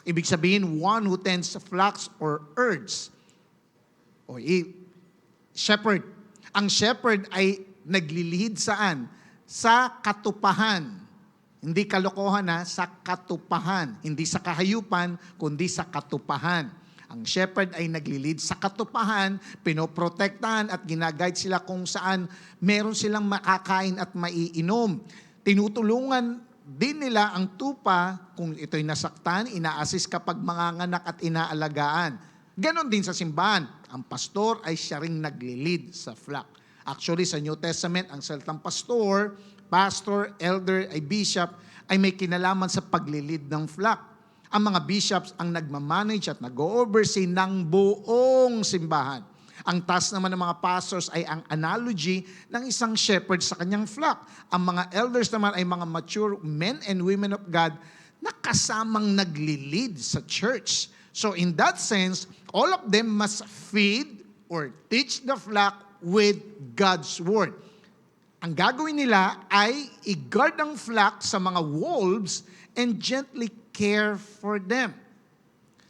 Ibig sabihin, one who tends flocks or herds. O shepherd. Ang shepherd ay naglilihid saan? Sa katupahan. Hindi kalokohan sa katupahan. Hindi sa kahayupan, kundi sa katupahan. Ang shepherd ay naglilid sa katupahan, pinoprotektahan at ginaguide sila kung saan meron silang makakain at maiinom. Tinutulungan din nila ang tupa kung ito'y nasaktan, ina-assist kapag manganganak at inaalagaan. Ganon din sa simbahan. Ang pastor ay siya ring naglilid sa flock. Actually, sa New Testament, ang salitang pastor, elder, ay bishop, ay may kinalaman sa paglilid ng flock. Ang mga bishops ang nagmamanage at nag-oversee ng buong simbahan. Ang task naman ng mga pastors ay ang analogy ng isang shepherd sa kanyang flock. Ang mga elders naman ay mga mature men and women of God na kasamang nagli-lead sa church. So in that sense, all of them must feed or teach the flock with God's word. Ang gagawin nila ay i-guard ang flock sa mga wolves and gently care for them.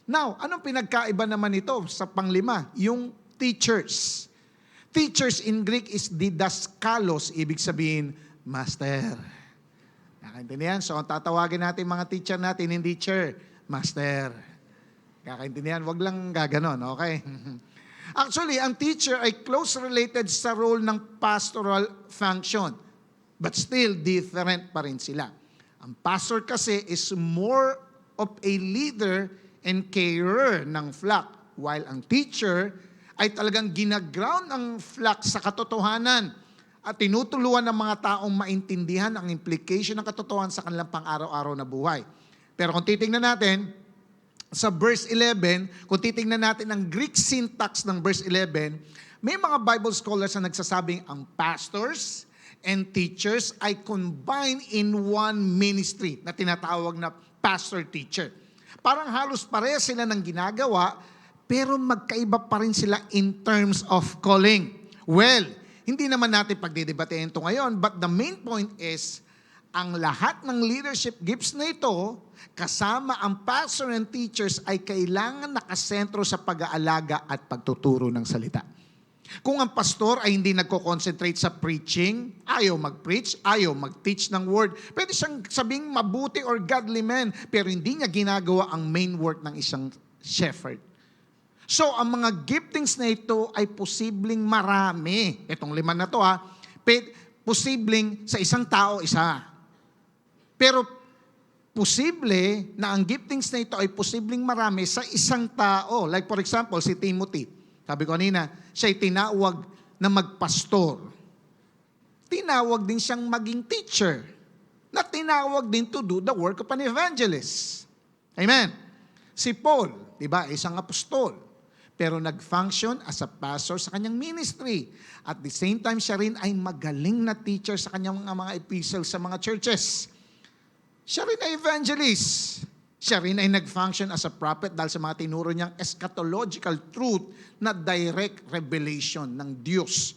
Now, anong pinagkaiba naman ito sa panglima? Yung teachers. Teachers in Greek is didaskalos, ibig sabihin, master. Nakaintindihan? So, ang tatawagin natin mga teacher natin, hindi teacher, master. Kakaintindihan? Wag lang gaganon, okay? Actually, ang teacher ay close related sa role ng pastoral function. But still, different pa rin sila. Ang pastor kasi is more of a leader and carer ng flock, while ang teacher ay talagang ginaground ang flock sa katotohanan at tinutulungan ng mga taong maintindihan ang implication ng katotohanan sa kanilang pang-araw-araw na buhay. Pero kung titingnan natin, sa verse 11, kung titingnan natin ang Greek syntax ng verse 11, may mga Bible scholars na nagsasabing ang pastors and teachers ay combined in one ministry na tinatawag na pastor-teacher. Parang halos pareha sila ng ginagawa, pero magkaiba pa rin sila in terms of calling. Well, hindi naman natin pagdidebatehin ito ngayon, but the main point is, ang lahat ng leadership gifts na ito, kasama ang pastor and teachers ay kailangan nakasentro sa pag-aalaga at pagtuturo ng salita. Kung ang pastor ay hindi nagko-concentrate sa preaching, ayaw mag-preach, ayaw mag-teach ng word, pwede siyang sabing mabuti or godly man, pero hindi niya ginagawa ang main work ng isang shepherd. So, ang mga giftings na ito ay posibleng marami. Itong 5 na to posibleng sa isang tao, isa. Pero posible na ang giftings na ito ay posibleng marami sa isang tao. Like for example, si Timothy. Sabi ko kanina, siya ay tinawag na magpastor. Tinawag din siyang maging teacher. Na tinawag din to do the work of an evangelist. Amen. Si Paul, di ba, isang apostol. Pero nag-function as a pastor sa kanyang ministry. At the same time, siya rin ay magaling na teacher sa kanyang mga epistles sa mga churches. Siya rin ay evangelist. Siya rin ay nag-function as a prophet dahil sa mga tinuro niyang eschatological truth na direct revelation ng Diyos.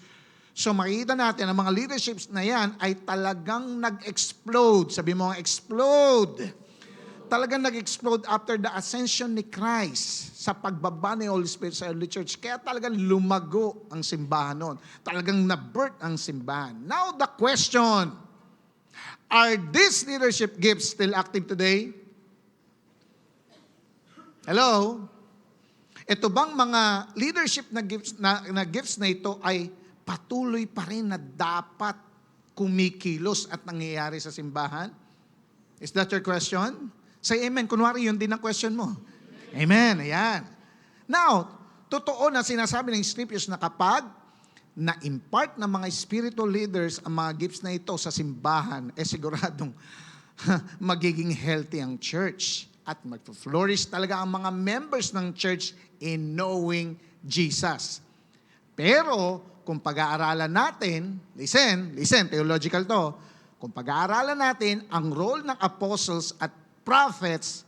So makikita natin, ang mga leaderships na yan ay talagang nag-explode. Sabi mo, explode. Talagang nag-explode after the ascension ni Christ sa pagbaba ni Holy Spirit sa early church. Kaya talagang lumago ang simbahan noon. Talagang na-birth ang simbahan. Now the question, are these leadership gifts still active today? Hello? Ito bang mga leadership na gifts na ito ay patuloy pa rin na dapat kumikilos at nangyayari sa simbahan? Is that your question? Say amen. Kunwari, yun din ang question mo. Amen. Ayan. Now, totoo na sinasabi ng Scriptures na kapag na-impart ng mga spiritual leaders ang mga gifts na ito sa simbahan, siguradong magiging healthy ang church at mag-flourish talaga ang mga members ng church in knowing Jesus. Pero, kung pag-aaralan natin, listen, theological to, kung pag-aaralan natin ang role ng apostles at prophets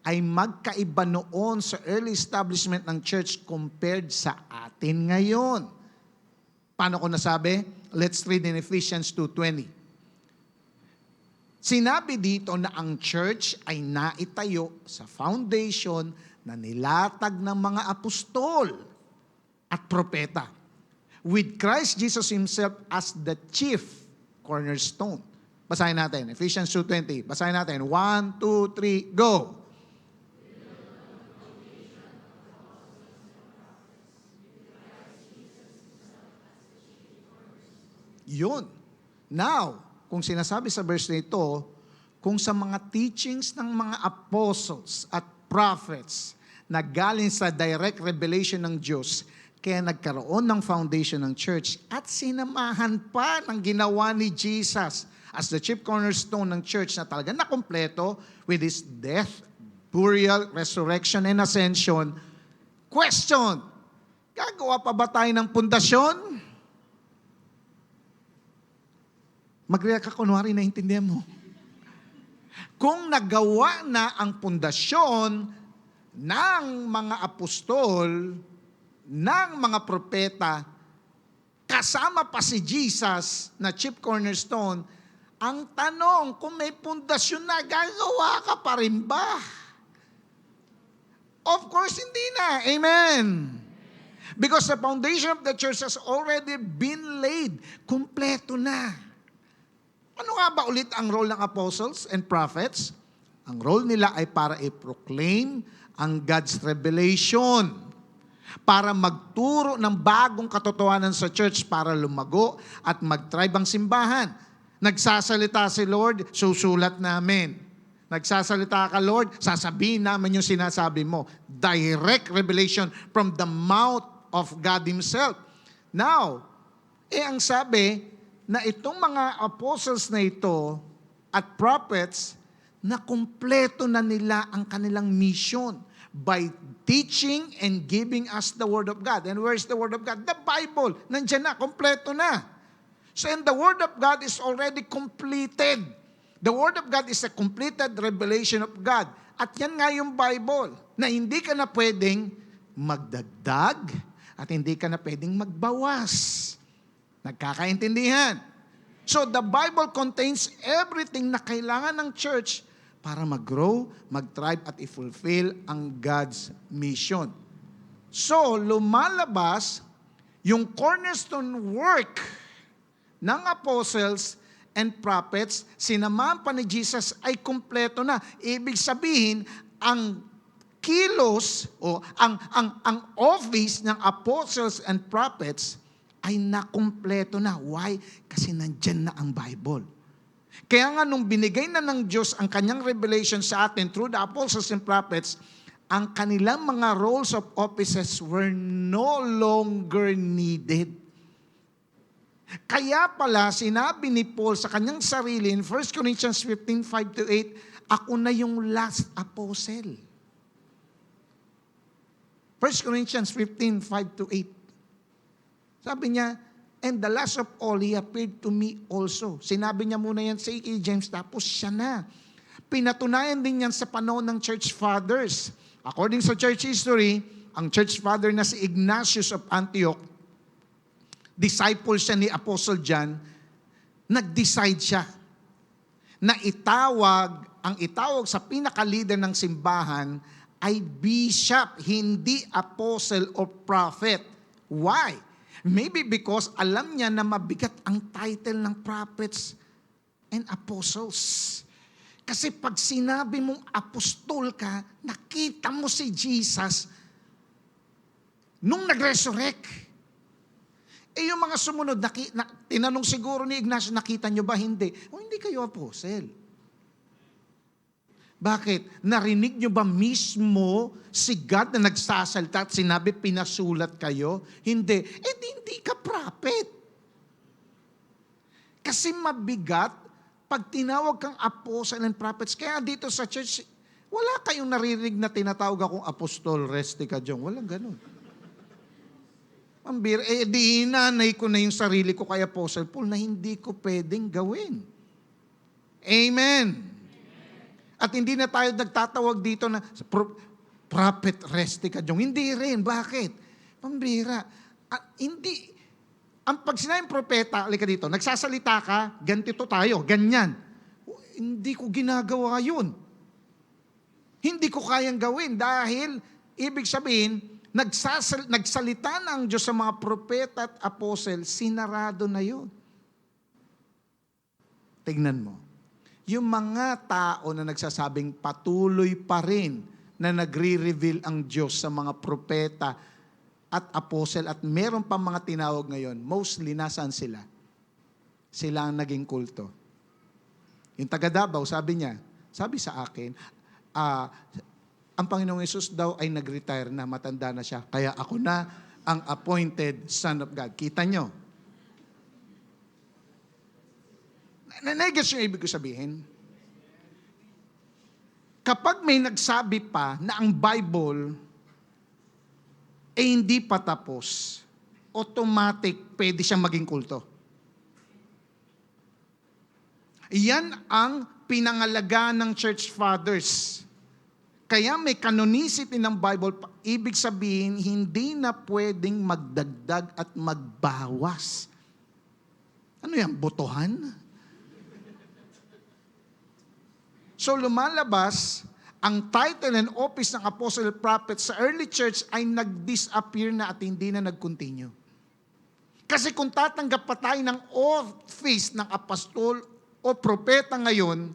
ay magkaiba noon sa early establishment ng church compared sa atin ngayon. Paano ko nasabi? Let's read in Ephesians 2:20. Sinabi dito na ang church ay naitayo sa foundation na nilatag ng mga apostol at propeta, with Christ Jesus Himself as the chief cornerstone. Basahin natin, Ephesians 2:20. Basahin natin, 1, 2, 3, go! Yun. Now, kung sinasabi sa verse na ito, kung sa mga teachings ng mga apostles at prophets na galing sa direct revelation ng Diyos, kaya nagkaroon ng foundation ng church at sinamahan pa ng ginawa ni Jesus as the chief cornerstone ng church na talaga nakompleto with His death, burial, resurrection, and ascension. Question, gagawa pa ba tayo ng pundasyon? Mag-react ka kunwari naintindihan mo. Kung nagawa na ang pundasyon ng mga apostol, ng mga propeta, kasama pa si Jesus na chief cornerstone, ang tanong, kung may pundasyon na, gagawa ka pa rin ba? Of course, hindi na. Amen. Because the foundation of the church has already been laid. Kumpleto na. Ano nga ba ulit ang role ng apostles and prophets? Ang role nila ay para i-proclaim ang God's revelation, para magturo ng bagong katotohanan sa church para lumago at mag-thrive ang simbahan. Nagsasalita si Lord, susulat namin. Nagsasalita ka, Lord, sasabihin namin yung sinasabi mo. Direct revelation from the mouth of God Himself. Now, ang sabi, na itong mga apostles na ito at prophets, na kumpleto na nila ang kanilang mission by teaching and giving us the Word of God. And where is the Word of God? The Bible. Nandiyan na, kumpleto na. So and the Word of God is already completed. The Word of God is a completed revelation of God. At yan nga yung Bible, na hindi ka na pwedeng magdagdag at hindi ka na pwedeng magbawas. Nagkakaintindihan. So the Bible contains everything na kailangan ng church para mag-grow, mag-thrive at i-fulfill ang God's mission. So lumalabas yung cornerstone work ng apostles and prophets, sinamahan pa ni Jesus ay kumpleto na. Ibig sabihin, ang kilos o ang office ng apostles and prophets ay nakumpleto na. Why? Kasi nandyan na ang Bible. Kaya nga nung binigay na ng Diyos ang kanyang revelation sa atin through the apostles and prophets, ang kanilang mga roles of offices were no longer needed. Kaya pala, sinabi ni Paul sa kanyang sarili in 1 Corinthians 15:5-8, ako na yung last apostle. 1 Corinthians 15:5-8. Sabi niya, and the last of all, He appeared to me also. Sinabi niya muna yan sa James, tapos siya na. Pinatunayan din yan sa panahon ng church fathers. According sa church history, ang church father na si Ignatius of Antioch, disciple siya ni Apostle John, nag-decide siya na ang itawag sa pinaka-leader ng simbahan ay bishop, hindi apostle or prophet. Why? Maybe because alam niya na mabigat ang title ng prophets and apostles. Kasi pag sinabi mong apostol ka, nakita mo si Jesus nung nag-resurrect. Yung mga sumunod, tinanong siguro ni Ignacio, nakita nyo ba? Hindi. Hindi kayo apostle. Bakit? Narinig nyo ba mismo si God na nagsasalita at sinabi, pinasulat kayo? Hindi. Hindi ka prophet. Kasi mabigat pag tinawag kang apostle and prophets. Kaya dito sa church, wala kayong naririnig na tinatawag akong apostol, resti ka dyan. Walang ganun. Pambira, di hinanay ko na yung sarili ko kay Apostle Paul na hindi ko pwedeng gawin. Amen. At hindi na tayo nagtatawag dito na prophet resti ka dyan. Hindi rin. Bakit? Pambira. Hindi. Ang pag sinayang propeta, alika dito, nagsasalita ka, ganito tayo, ganyan. Hindi ko ginagawa yun. Hindi ko kayang gawin dahil ibig sabihin, nagsalita ng Diyos sa mga propeta at apostle, sinarado na yun. Tignan mo. Yung mga tao na nagsasabing patuloy pa rin na nagre-reveal ang Diyos sa mga propeta at apostle at meron pa mga tinawag ngayon, mostly nasaan sila? Sila ang naging kulto. Yung taga Davao, sabi sa akin, ang Panginoong Yesus daw ay nag-retire na, matanda na siya, kaya ako na ang appointed Son of God. Kita nyo? Nagets yung ibig ko sabihin? Kapag may nagsabi pa na ang Bible ay hindi pa tapos, automatic pwede siyang maging kulto. Yan ang pinangalagaan ng church fathers. Kaya may canonicity ng Bible, ibig sabihin, hindi na pwedeng magdagdag at magbawas. Ano yan, botohan? So lumalabas, ang title and office ng apostle prophet sa early church ay nag-disappear na at hindi na nag-continue. Kasi kung tatanggap pa tayo ng office ng apostol o propeta ngayon,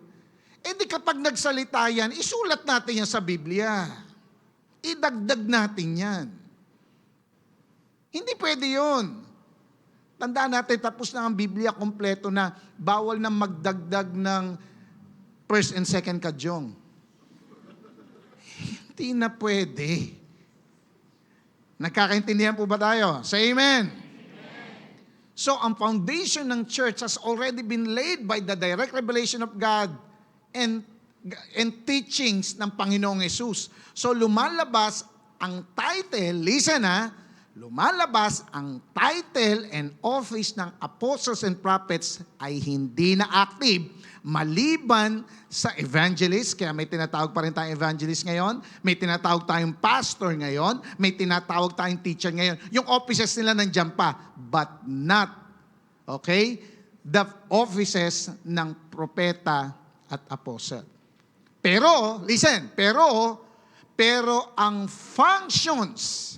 di kapag nagsalita yan, isulat natin yan sa Biblia. Idagdag natin yan. Hindi pwede yun. Tandaan natin, tapos na ang Biblia kompleto na bawal na magdagdag ng first and second kadyong. Hindi na pwede. Nagkakaintindihan po ba tayo? Say amen. So, ang foundation ng church has already been laid by the direct revelation of God and teachings ng Panginoong Yesus. So, lumalabas ang title, listen lumalabas ang title and office ng apostles and prophets ay hindi na active maliban sa evangelist. Kaya may tinatawag pa rin tayong evangelist ngayon, may tinatawag tayong pastor ngayon, may tinatawag tayong teacher ngayon. Yung offices nila nandiyan pa, but not, okay, the offices ng propeta at apostle. Pero, listen, pero ang functions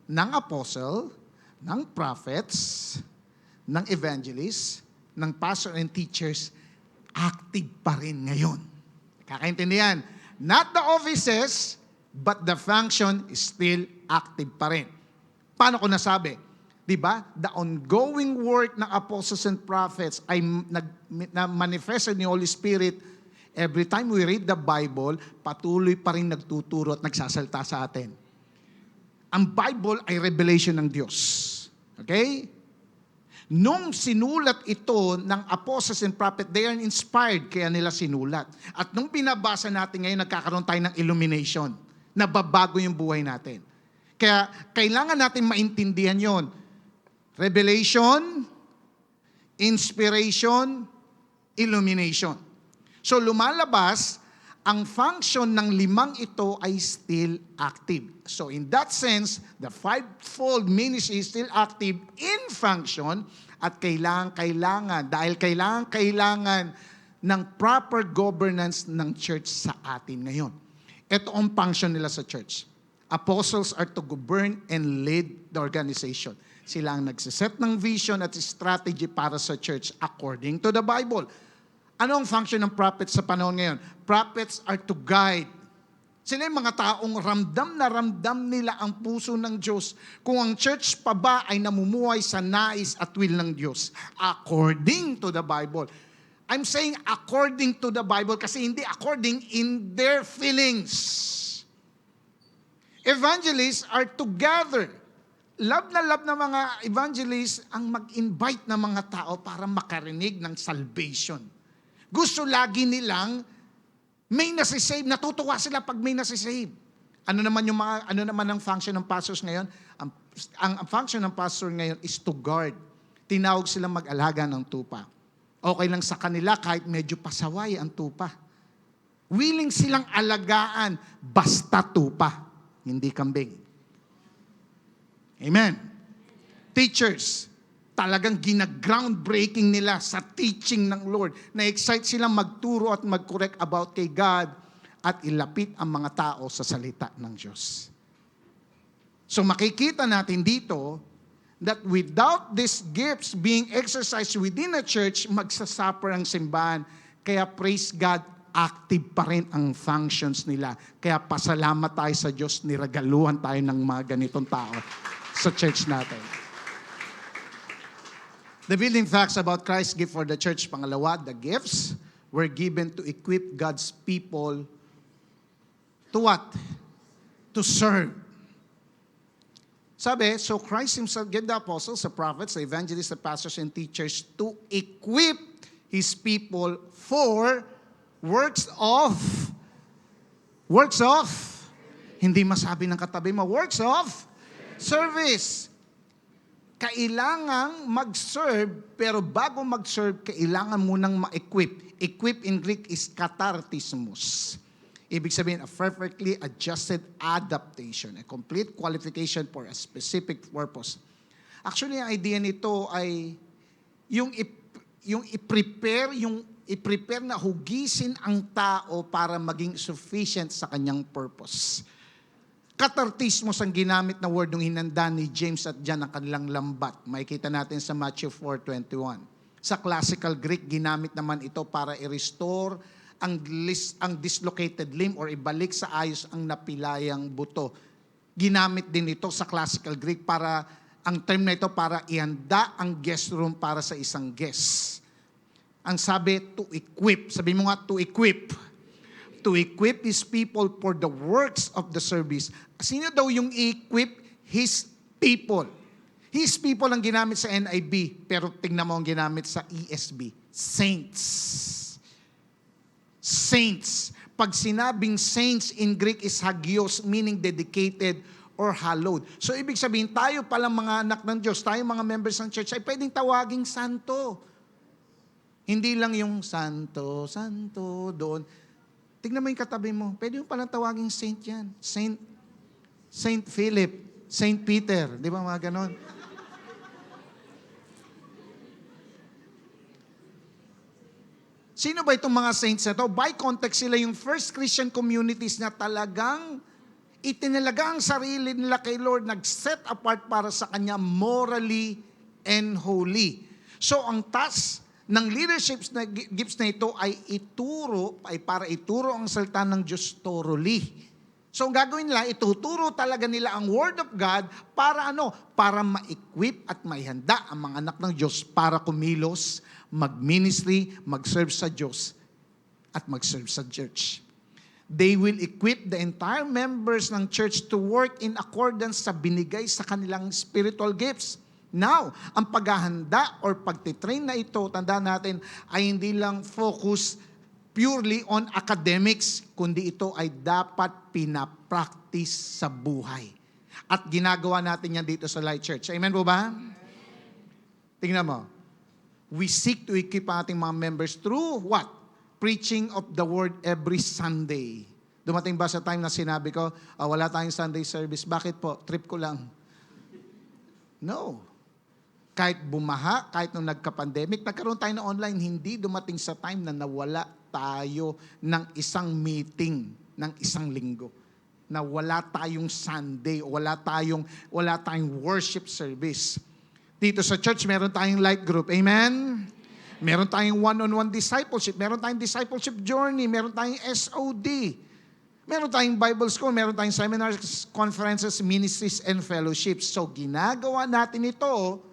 ng apostle, ng prophets, ng evangelists, ng pastor and teachers, active pa rin ngayon. Kakaintindihan? Not the offices, but the function is still active pa rin. Paano ko nasabi? Diba? The ongoing work ng apostles and prophets ay manifested ni Holy Spirit. Every time we read the Bible, patuloy pa rin nagtuturo at nagsasalita sa atin. Ang Bible ay revelation ng Diyos. Okay? Nung sinulat ito ng apostles and prophet, they are inspired, kaya nila sinulat. At nung binabasa natin ngayon, nagkakaroon tayo ng illumination. Nababago yung buhay natin. Kaya kailangan natin maintindihan yon. Revelation, inspiration, illumination. So lumalabas, ang function ng limang ito ay still active. So in that sense, the fivefold ministry is still active in function at kailangan dahil kailangan ng proper governance ng church sa atin ngayon. Ito ang function nila sa church. Apostles are to govern and lead the organization. Sila ang nagsiset ng vision at strategy para sa church according to the Bible. Ano ang function ng prophets sa panahon ngayon? Prophets are to guide. Sila yung mga taong ramdam na ramdam nila ang puso ng Diyos kung ang church pa ba ay namumuhay sa nais at will ng Diyos according to the Bible. I'm saying according to the Bible kasi hindi according in their feelings. Evangelists are to gather. Love na mga evangelists ang mag-invite ng mga tao para makarinig ng salvation. Gusto lagi nilang may nasisave, natutuwa sila pag may nasisave. Ano naman ang function ng pastors ngayon? Ang function ng pastor ngayon is to guard. Tinawag silang mag-alaga ng tupa. Okay lang sa kanila kahit medyo pasaway ang tupa. Willing silang alagaan basta tupa, hindi kambing. Amen. Teachers, talagang gina-groundbreaking nila sa teaching ng Lord. Na-excite silang magturo at mag-correct about kay God at ilapit ang mga tao sa salita ng Diyos. So makikita natin dito that without these gifts being exercised within a church, magsasuffer ang simbahan. Kaya praise God, active pa rin ang functions nila. Kaya pasalamat tayo sa Diyos, niragaluhan tayo ng mga ganitong tao sa church natin. The building facts about Christ's gift for the church. Pangalawa, the gifts were given to equip God's people to what? To serve. Sabi, so Christ himself gave the apostles, the prophets, the evangelists, the pastors, and teachers to equip His people for works of, hindi masabi ng katabi mo, works of service. Kailangang mag-serve, pero bago mag-serve, kailangan munang ma-equip. Equip in Greek is katartismos. Ibig sabihin, a perfectly adjusted adaptation, a complete qualification for a specific purpose. Actually, ang idea nito ay yung i-prepare na hugisin ang tao para maging sufficient sa kanyang purpose. Katartismos ang ginamit na word ng hinanda ni James at John ang kanilang lambat. Makikita natin sa Matthew 4:21. Sa classical Greek, ginamit naman ito para i-restore ang dislocated limb or ibalik sa ayos ang napilayang buto. Ginamit din ito sa classical Greek para, ang term na ito para ihanda ang guest room para sa isang guest. Ang sabi, to equip. Sabi mo nga, to equip. To equip His people for the works of the service. Sino daw yung equip? His people. His people ang ginamit sa NIV, pero tingnan mo ang ginamit sa ESV. Saints. Saints. Pag sinabing saints in Greek is hagios, meaning dedicated or hallowed. So ibig sabihin, tayo palang mga anak ng Diyos, tayo mga members ng church, ay pwedeng tawaging santo. Hindi lang yung santo, santo, doon. Tignan mo yung katabi mo. Pwede yung palang tawaging saint yan. Saint Philip, Saint Peter. Di ba mga ganon? Sino ba itong mga saints na to? By context, sila yung first Christian communities na talagang itinalaga ang sarili nila kay Lord, nag-set apart para sa Kanya morally and holy. So ang task ng leadership na gifts na ito ay para ituro ang salita ng Diyos thoroughly. So ang gagawin nila, ituturo talaga nila ang Word of God para ano? Para ma-equip at maihanda ang mga anak ng Diyos para kumilos, mag-ministry, mag-serve sa Diyos at mag-serve sa church. They will equip the entire members ng church to work in accordance sa binigay sa kanilang spiritual gifts. Now, ang paghahanda or pagtitrain na ito, tandaan natin, ay hindi lang focus purely on academics, kundi ito ay dapat pinapractice sa buhay. At ginagawa natin yan dito sa Light Church. Amen po ba? Tingnan mo. We seek to equip ating mga members through what? Preaching of the Word every Sunday. Dumating ba sa time na sinabi ko, wala tayong Sunday service? Bakit po? Trip ko lang. No. Kahit bumaha, kahit nung nagka-pandemic, nagkaroon tayo ng online, hindi dumating sa time na nawala tayo ng isang meeting, ng isang linggo. Na wala tayong Sunday, wala tayong worship service. Dito sa church, meron tayong light group. Amen? Meron tayong one-on-one discipleship, meron tayong discipleship journey, meron tayong SOD. Meron tayong Bible school, meron tayong seminars, conferences, ministries, and fellowships. So ginagawa natin ito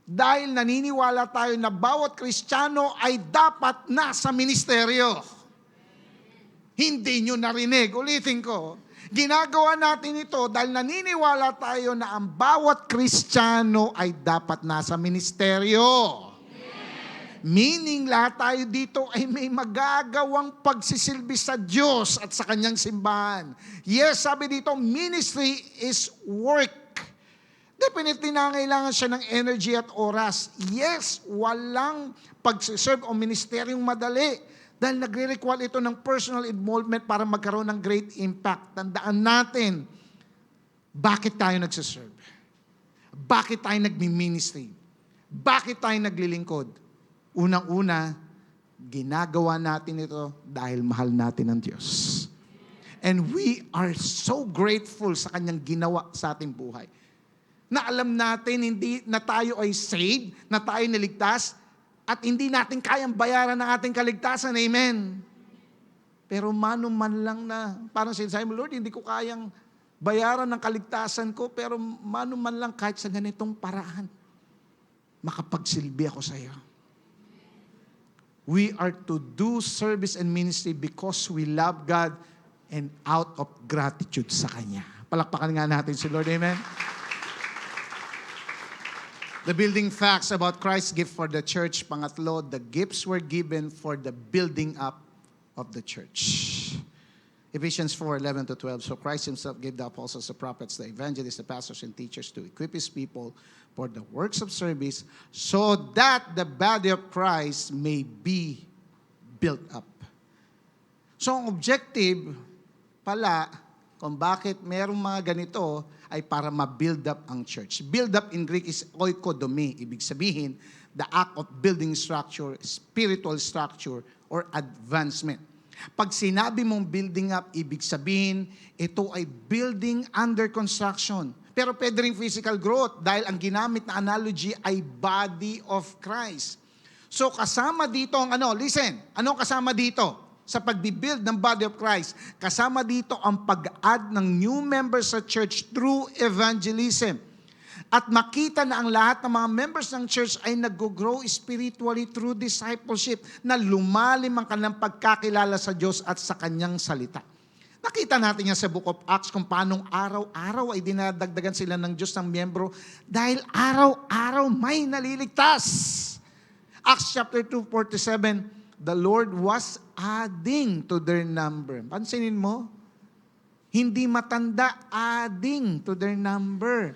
dahil naniniwala tayo na bawat Kristiyano ay dapat nasa ministeryo. Hindi nyo narinig. Ulitin ko. Ginagawa natin ito dahil naniniwala tayo na ang bawat Kristiyano ay dapat nasa ministeryo. Meaning lahat tayo dito ay may magagawang pagsisilbi sa Diyos at sa Kanyang simbahan. Yes, sabi dito, ministry is work. Definitely nangailangan siya ng energy at oras. Yes, walang pag-serve o ministeryong madali. Dahil nagre-require ito ng personal involvement para magkaroon ng great impact. Tandaan natin, bakit tayo nagsiserve? Bakit tayo nagmi-ministry? Bakit tayo naglilingkod? Unang-una, ginagawa natin ito dahil mahal natin ang Diyos. And we are so grateful sa Kanyang ginawa sa ating buhay. Na alam natin hindi na tayo ay saved, na tayo niligtas, at hindi natin kayang bayaran ng ating kaligtasan. Amen. Pero mano man lang na, parang sinasabi mo, Lord, hindi ko kayang bayaran ng kaligtasan ko, pero mano man lang kahit sa ganitong paraan, makapagsilbi ako sa iyo. We are to do service and ministry because we love God and out of gratitude sa Kanya. Palakpakan nga natin si Lord. Amen. The building facts about Christ's gift for the church. Pangatlo, the gifts were given for the building up of the church. Ephesians 4:11-12. So Christ himself gave the apostles, the prophets, the evangelists, the pastors, and teachers to equip his people for the works of service so that the body of Christ may be built up. So ang objective pala kung bakit merong mga ganito ay para ma-build up ang church. Build up in Greek is oikodomi. Ibig sabihin, the act of building structure, spiritual structure, or advancement. Pag sinabi mong building up, ibig sabihin, ito ay building under construction. Pero pwede rin physical growth dahil ang ginamit na analogy ay body of Christ. So kasama dito ang listen, anong kasama dito? Sa pagbibuild ng body of Christ, kasama dito ang pag-add ng new members sa church through evangelism. At makita na ang lahat ng mga members ng church ay nag-grow spiritually through discipleship, na lumalim ang kanilang pagkakilala sa Diyos at sa Kanyang salita. Nakita natin yan sa Book of Acts kung paanong araw-araw ay dinadagdagan sila ng Diyos ng miyembro dahil araw-araw may naliligtas. Acts chapter 2:47, the Lord was adding to their number. Pansinin mo, hindi matanda, adding to their number.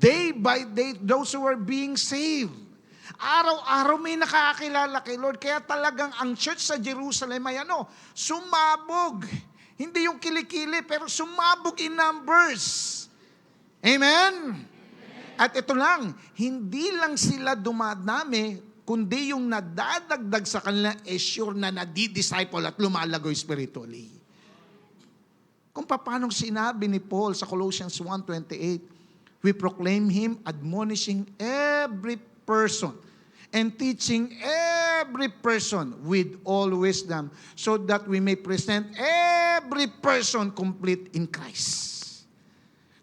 Day by day, those who were being saved. Araw-araw may nakakakilala kay Lord. Kaya talagang ang church sa Jerusalem ay sumabog. Hindi yung kilikili, pero sumabog in numbers. Amen? At ito lang, hindi lang sila dumadami, kundi yung nadadagdag sa kanila sure na nadi-disciple at lumalago spiritually. Kung paano sinabi ni Paul sa Colossians 1:28, we proclaim him admonishing every person and teaching every person with all wisdom so that we may present every person complete in Christ.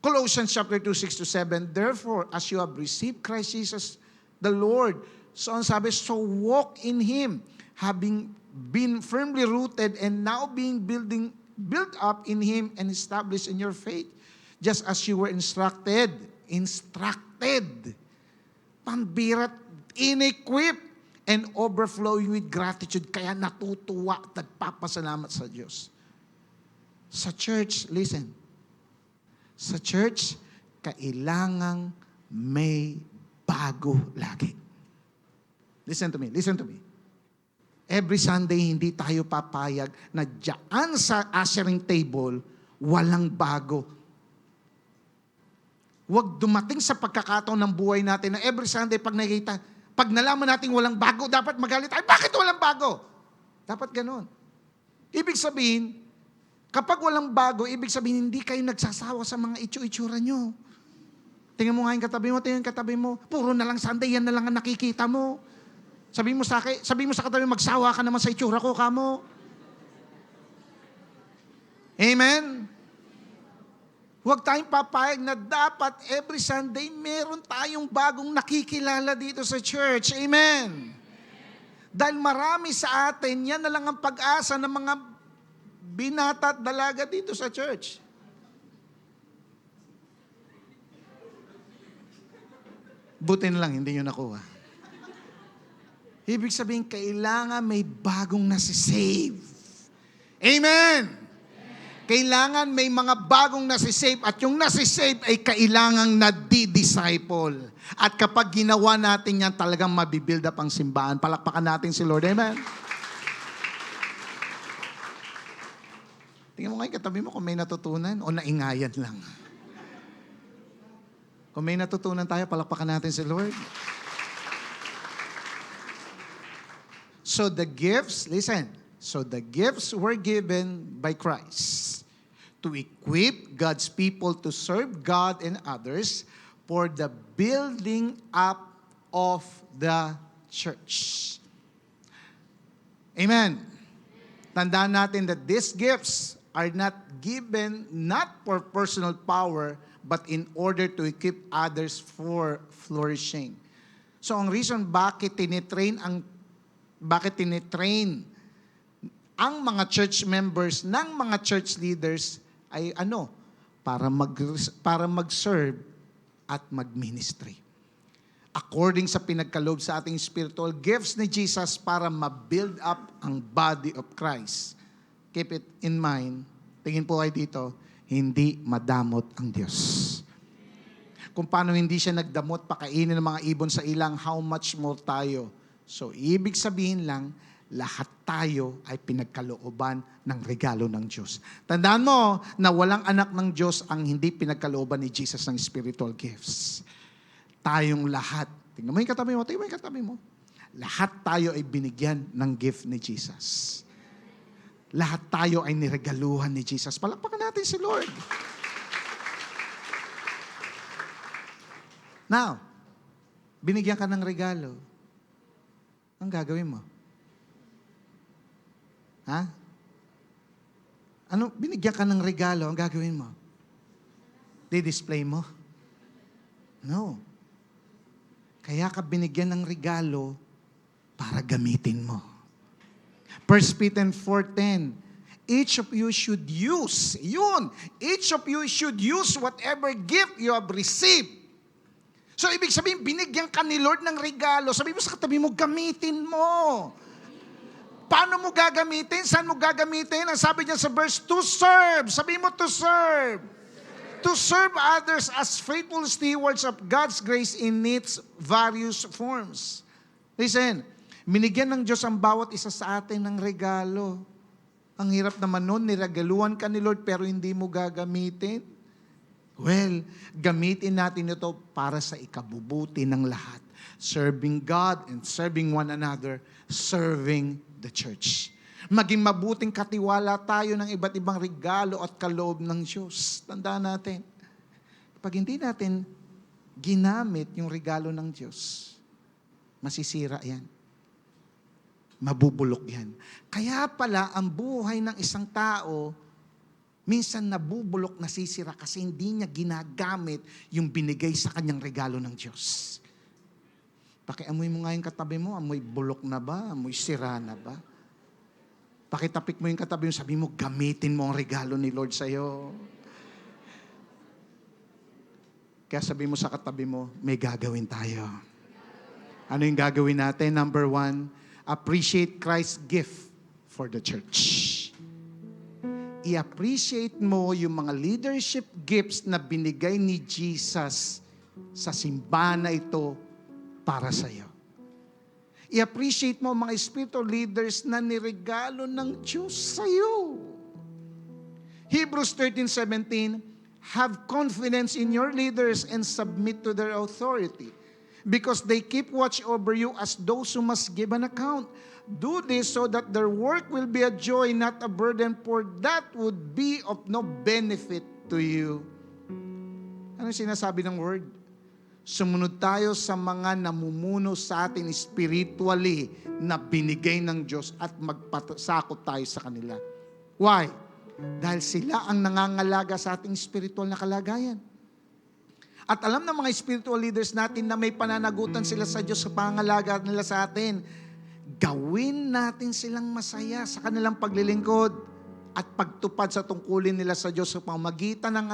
Colossians chapter 2:6-7, therefore, as you have received Christ Jesus the Lord, so ang sabi, so walk in Him, having been firmly rooted and now being built up in Him and established in your faith, just as you were instructed, pambirat, in-equipped, and overflowing with gratitude. Kaya natutuwa at nagpapasalamat sa Diyos. Sa church, listen, sa church, kailangang may bago lagi. Listen to me. Every Sunday, hindi tayo papayag na diyan sa ushering table, walang bago. Huwag dumating sa pagkakataon ng buhay natin na every Sunday, pag nalaman natin walang bago, dapat magalit tayo. Bakit walang bago? Dapat ganun. Ibig sabihin, kapag walang bago, ibig sabihin, hindi kayo nagsasawa sa mga itsura nyo. Tingnan mo nga yung katabi mo, puro na lang Sunday, yan na lang ang nakikita mo. Sabi mo sa katabi, magsawa ka naman sa itsura ko, kamo. Amen? Huwag tayong papayag na dapat every Sunday meron tayong bagong nakikilala dito sa church. Amen? Dahil marami sa atin, yan na lang ang pag-asa ng mga binata at dalaga dito sa church. Buti na lang, hindi nyo nakuha. Ibig sabihin, kailangan may bagong nasisave. Amen! Kailangan may mga bagong nasisave at yung nasisave ay kailangang nadi-disciple. At kapag ginawa natin yan, talagang mabibuild up ang simbahan. Palakpakan natin si Lord. Amen? Tingnan mo ngayon, katabi mo kung may natutunan o naingayan lang. Kung may natutunan tayo, palakpakan natin si Lord. So the gifts, listen, so the gifts were given by Christ to equip God's people to serve God and others for the building up of the church. Amen. Tandaan natin that these gifts are not given not for personal power, but in order to equip others for flourishing. So ang reason bakit tinitrain ang mga church members ng mga church leaders ay para mag-serve at mag-ministry. According sa pinagkaloob sa ating spiritual gifts ni Jesus para ma-build up ang body of Christ. Keep it in mind. Tingin po kayo dito, hindi madamot ang Diyos. Kung paano hindi siya nagdamot, pakainin ng mga ibon sa ilang, how much more tayo. So, ibig sabihin lang, lahat tayo ay pinagkalooban ng regalo ng Diyos. Tandaan mo na walang anak ng Diyos ang hindi pinagkalooban ni Jesus ng spiritual gifts. Tayong lahat, tingnan mo yung katabi mo, lahat tayo ay binigyan ng gift ni Jesus. Lahat tayo ay niregaluhan ni Jesus. Palakpakan natin si Lord. Now, binigyan ka ng regalo. Ang gagawin mo? Ha? Binigyan ka ng regalo, ang gagawin mo? Di-display mo? No. Kaya ka binigyan ng regalo para gamitin mo. 1 Peter 4:10, each of you should use, each of you should use whatever gift you have received. So, ibig sabihin, binigyan ka ni Lord ng regalo. Sabi mo sa katabi mo, gamitin mo. Paano mo gagamitin? Saan mo gagamitin? Ang sabi niya sa verse, to serve. Sabi mo, to serve. To serve others as faithful stewards of God's grace in its various forms. Listen, binigyan ng Diyos ang bawat isa sa atin ng regalo. Ang hirap naman nun, niregaluhan ka ni Lord pero hindi mo gagamitin. Well, gamitin natin ito para sa ikabubuti ng lahat. Serving God and serving one another, serving the church. Maging mabuting katiwala tayo ng iba't ibang regalo at kaloob ng Diyos. Tandaan natin, pag hindi natin ginamit yung regalo ng Diyos, masisira yan. Mabubulok yan. Kaya pala, ang buhay ng isang tao, minsan nabubulok, nasisira kasi hindi niya ginagamit yung binigay sa kanyang regalo ng Diyos. Pakiamoy mo nga yung katabi mo, amoy bulok na ba? Amoy sira na ba? Pakitapik mo yung katabi mo, sabi mo, gamitin mo ang regalo ni Lord sa'yo. Kaya sabi mo sa katabi mo, may gagawin tayo. Ano yung gagawin natin? Number 1, appreciate Christ's gift for the church. I-appreciate mo yung mga leadership gifts na binigay ni Jesus sa simbahan na ito para sa iyo. I-appreciate mo mga spiritual leaders na niregalo ng Diyos sa iyo. Hebrews 13:17, have confidence in your leaders and submit to their authority, because they keep watch over you as those who must give an account. Do this so that their work will be a joy, not a burden, for that would be of no benefit to you. Ano sinasabi ng word? Sumunod tayo sa mga namumuno sa atin spiritually na binigay ng Diyos at magpasakot tayo sa kanila. Why? Dahil sila ang nangangalaga sa ating spiritual na kalagayan. At alam ng mga spiritual leaders natin na may pananagutan sila sa Diyos sa pangalaga nila sa atin. Gawin natin silang masaya sa kanilang paglilingkod at pagtupad sa tungkulin nila sa Diyos sa pamamagitan ng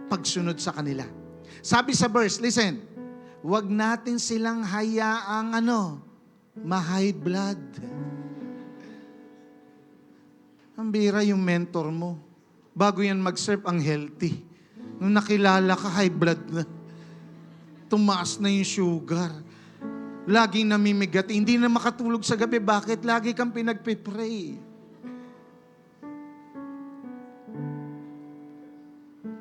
pagsunod sa kanila. Sabi sa verse, listen, huwag natin silang hayaang ma-high blood. Ang bira yung mentor mo. Bago yan mag-serve, ang healthy. Nung nakilala ka, high blood na. Tumaas na yung sugar. Laging namimigati. Hindi na makatulog sa gabi. Bakit? Lagi kang pinagpipray.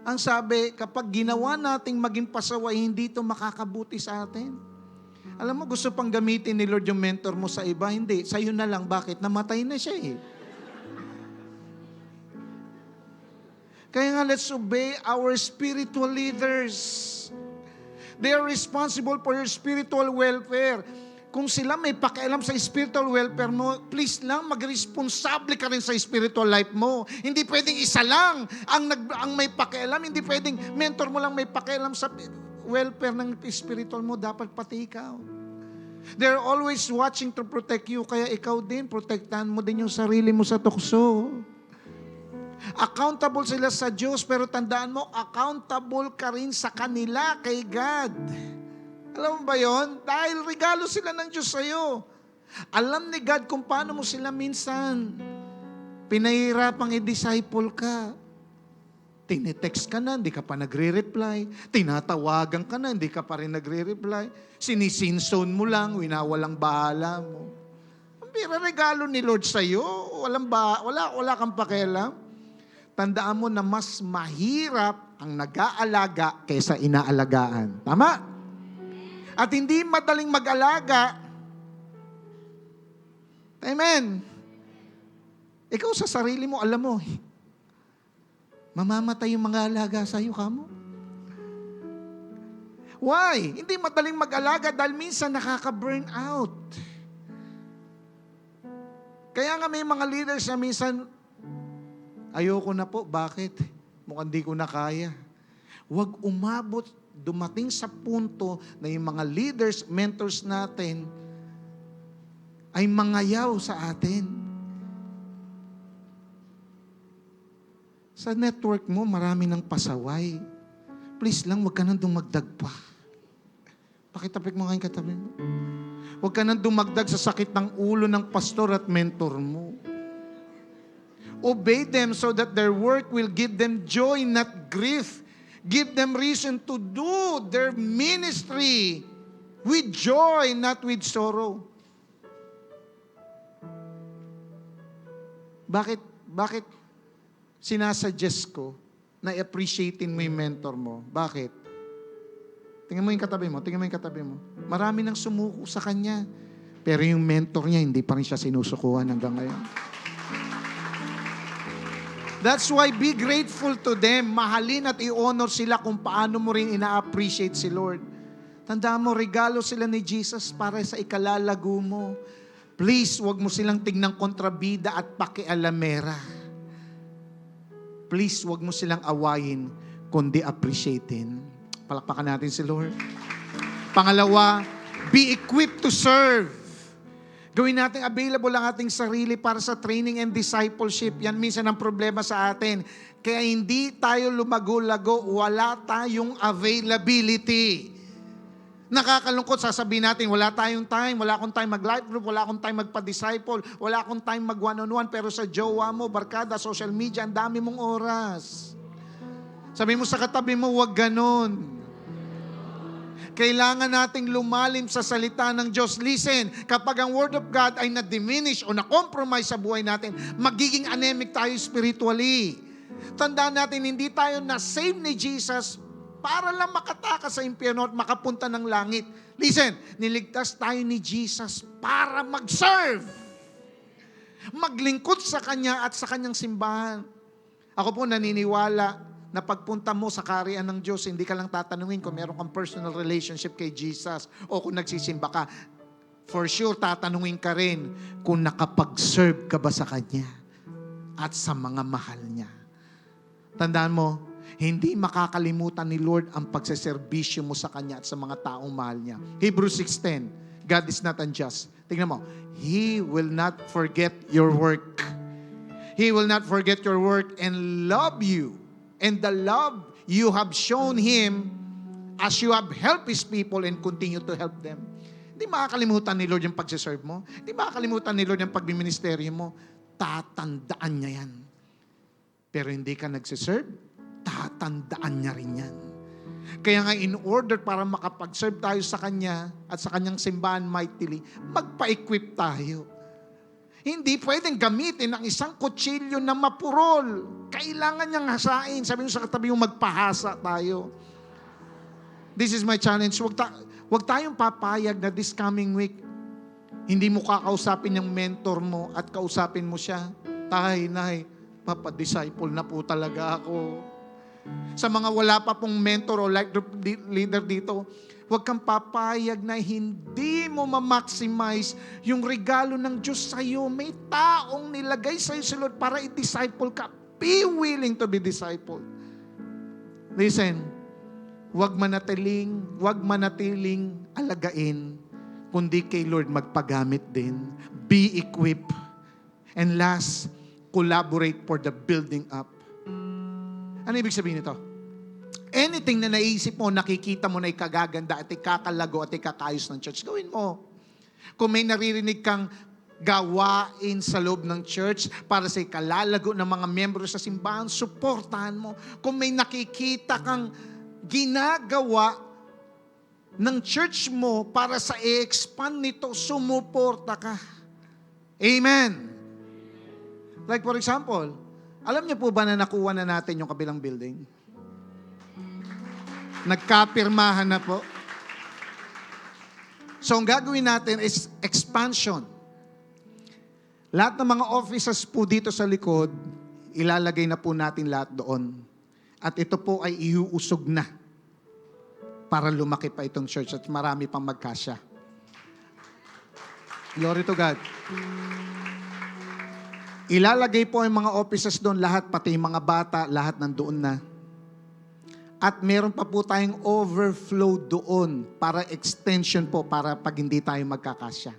Ang sabi, kapag ginawa nating maging pasaway, hindi ito makakabuti sa atin. Alam mo, gusto pang gamitin ni Lord yung mentor mo sa iba, hindi. Sa'yo na lang. Bakit? Namatay na siya eh. Kaya nga, let's obey our spiritual leaders. They are responsible for your spiritual welfare. Kung sila may pakialam sa spiritual welfare mo, please lang, mag-responsable ka rin sa spiritual life mo. Hindi pwedeng isa lang ang may pakialam. Hindi pwedeng mentor mo lang may pakialam sa welfare ng spiritual mo. Dapat pati ikaw. They're always watching to protect you. Kaya ikaw din, protektahan mo din yung sarili mo sa tukso. Accountable sila sa Diyos, pero tandaan mo, accountable ka rin sa kanila kay God. Alam mo ba yun? Dahil regalo sila ng Diyos sa'yo. Alam ni God kung paano mo sila minsan pinahirapang i-disciple ka. Tinitext ka na, hindi ka pa nagre-reply. Tinatawagan ka na, hindi ka pa rin nagre-reply. Sinisinzone mo lang, winawalang bahala mo. Ang bira regalo ni Lord sa'yo. Wala kang pakialam. Tandaan mo na mas mahirap ang nag-aalaga kaysa inaalagaan. Tama? At hindi madaling mag-alaga. Amen. Ikaw sa sarili mo, alam mo, mamamatay yung mga alaga sa iyo, kamo. Why? Hindi madaling mag-alaga dahil minsan nakaka-burn out. Kaya nga may mga leaders na minsan, ayoko na po, bakit? Mukhang di ko na kaya. Huwag umabot, dumating sa punto na yung mga leaders, mentors natin, ay mangayaw sa atin. Sa network mo, marami ng pasaway. Please lang, huwag ka nang dumagdag pa. Pakitapik mo ngayon katabi mo. Huwag ka nang dumagdag sa sakit ng ulo ng pastor at mentor mo. Obey them so that their work will give them joy, not grief. Give them reason to do their ministry with joy, not with sorrow. Bakit sinasuggest ko na i-appreciatein mo yung mentor mo? Bakit? Tingnan mo yung katabi mo. Marami nang sumuko sa kanya. Pero yung mentor niya, hindi pa rin siya sinusukuhan hanggang ngayon. That's why be grateful to them. Mahalin at i-honor sila kung paano mo rin ina-appreciate si Lord. Tandaan mo, regalo sila ni Jesus para sa ikalalago mo. Please, wag mo silang tignang kontrabida at pakialamera. Please, wag mo silang awayin, kundi appreciatein. Palakpakan natin si Lord. Pangalawa, be equipped to serve. Gawin natin available ang ating sarili para sa training and discipleship. Yan minsan ang problema sa atin. Kaya hindi tayo lumago-lago, wala tayong availability. Nakakalungkot, sasabihin natin, wala tayong time, wala akong time mag-life group, wala akong time magpa-disciple, wala akong time mag-one-on-one, pero sa jowa mo, barkada, social media, ang dami mong oras. Sabi mo sa katabi mo, wag ganon. Kailangan nating lumalim sa salita ng Diyos. Listen, kapag ang Word of God ay na-diminish o na-compromise sa buhay natin, magiging anemic tayo spiritually. Tandaan natin, hindi tayo na-save ni Jesus para lang makatakas sa impyerno at makapunta ng langit. Listen, niligtas tayo ni Jesus para mag-serve. Maglingkod sa Kanya at sa Kanyang simbahan. Ako po naniniwala na pagpunta mo sa kaharian ng Diyos, hindi ka lang tatanungin kung meron kang personal relationship kay Jesus o kung nagsisimba ka. For sure, tatanungin ka rin kung nakapag-serve ka ba sa Kanya at sa mga mahal niya. Tandaan mo, hindi makakalimutan ni Lord ang pagseserbisyo mo sa Kanya at sa mga taong mahal niya. Hebrews 6:10, God is not unjust. Tingnan mo, He will not forget your work. He will not forget your work and love you. And the love you have shown Him as you have helped His people and continue to help them. Hindi makakalimutan ni Lord yung pagsiserve mo. Hindi makakalimutan ni Lord yung pagbiministeryo mo. Tatandaan niya yan. Pero hindi ka nagsiserve, tatandaan niya rin yan. Kaya nga in order para makapag-serve tayo sa Kanya at sa Kanyang simbahan mightily, magpa-equip tayo. Hindi pwedeng gamitin ang isang kutsilyo na mapurol. Kailangan niyang hasain. Sabi mo sa katabi mo, magpahasa tayo. This is my challenge. Huwag tayong papayag na this coming week, hindi mo kakausapin yung mentor mo at kausapin mo siya. Tay, nay, papadisciple na po talaga ako. Sa mga wala pa pong mentor o life group leader dito, huwag kang papayag na hindi mo ma-maximize yung regalo ng Diyos sa'yo. May taong nilagay sa'yo si Lord para i-disciple ka. Be willing to be discipled. Listen, huwag manatiling alagain, kundi kay Lord magpagamit din. Be equipped. And last, collaborate for the building up. Ano ibig sabihin nito? Anything na naisip mo, nakikita mo na ikagaganda at ikakalago at ikakayos ng church, gawin mo. Kung may naririnig kang gawain sa loob ng church para sa ikalalago ng mga miyembro sa simbahan, suportahan mo. Kung may nakikita kang ginagawa ng church mo para sa i-expand nito, sumuporta ka. Amen. Like for example, alam niyo po ba na nakuha na natin yung kabilang building? Nagkapirmahan na po. So, ang gagawin natin is expansion. Lahat ng mga offices po dito sa likod, ilalagay na po natin lahat doon. At ito po ay iuusog na para lumaki pa itong church at marami pang magkasya. Glory to God. Ilalagay po yung mga offices doon, lahat, pati yung mga bata, lahat nandoon na. At meron pa po tayong overflow doon para extension po, para pag hindi tayo magkakasya.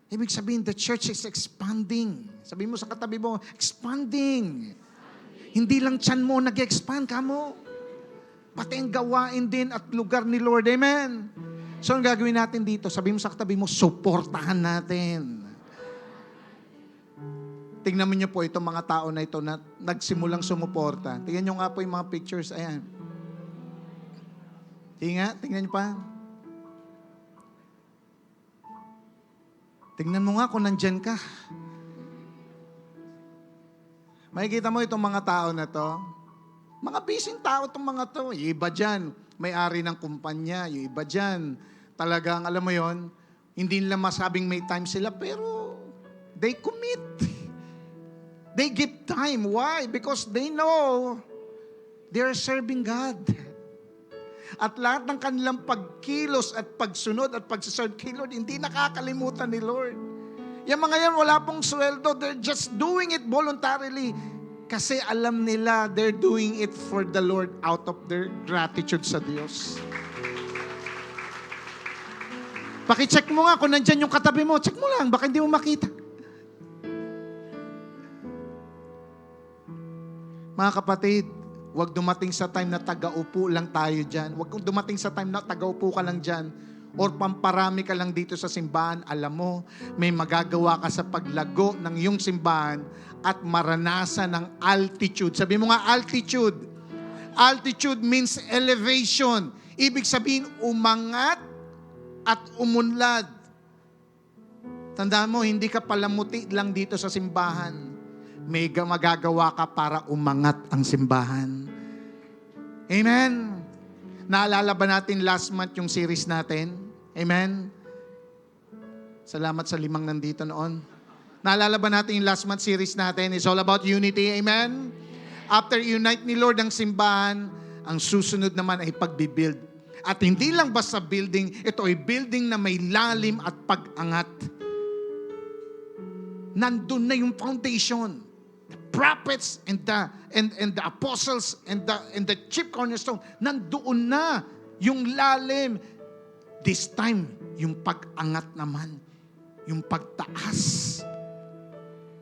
Ibig sabihin, the church is expanding. Sabihin mo sa katabi mo, expanding. Hindi lang tiyan mo nag-expand ka mo. Pati ang gawain din at lugar ni Lord. Amen. So, ang gagawin natin dito, sabihin mo sa katabi mo, suportahan natin. Tingnan mo niyo po itong mga tao na ito na nagsimulang sumuporta. Tingnan niyo nga po yung mga pictures. Ayan. Tingnan niyo pa. Tingnan mo nga kung nandyan ka. Makikita mo itong mga tao na to. Mga busy tao itong mga to. Yung iba dyan, may-ari ng kumpanya. Yung iba dyan, talagang, alam mo yon, hindi nila masabing may time sila, pero they commit. They give time. Why? Because they know they're serving God. At lahat ng kanilang pagkilos at pagsunod at pagsaserve kay Lord, hindi nakakalimutan ni Lord. Yung mga yan, wala pong sweldo. They're just doing it voluntarily. Kasi alam nila they're doing it for the Lord out of their gratitude sa Diyos. Pakicheck mo nga kung nandyan yung katabi mo. Check mo lang, baka hindi mo makita. Mga kapatid, huwag dumating sa time na taga-upo lang tayo dyan. Huwag dumating sa time na taga-upo ka lang dyan or pamparami ka lang dito sa simbahan. Alam mo, may magagawa ka sa paglago ng iyong simbahan at maranasan ng altitude. Sabi mo nga, altitude. Altitude means elevation. Ibig sabihin, umangat at umunlad. Tandaan mo, hindi ka palamuti lang dito sa simbahan. May magagawa ka para umangat ang simbahan. Amen? Naalala ba natin last month yung series natin? Amen? Salamat sa 5 nandito noon. Naalala ba natin yung last month series natin? It's all about unity. Amen? After unite ni Lord ang simbahan, ang susunod naman ay pagbibuild. At hindi lang basta building, ito ay building na may lalim at pag-angat. Nandun na yung foundation. Prophets and the apostles and the chief cornerstone, nandoon na yung lalim. This time, yung pag-angat naman, yung pagtaas.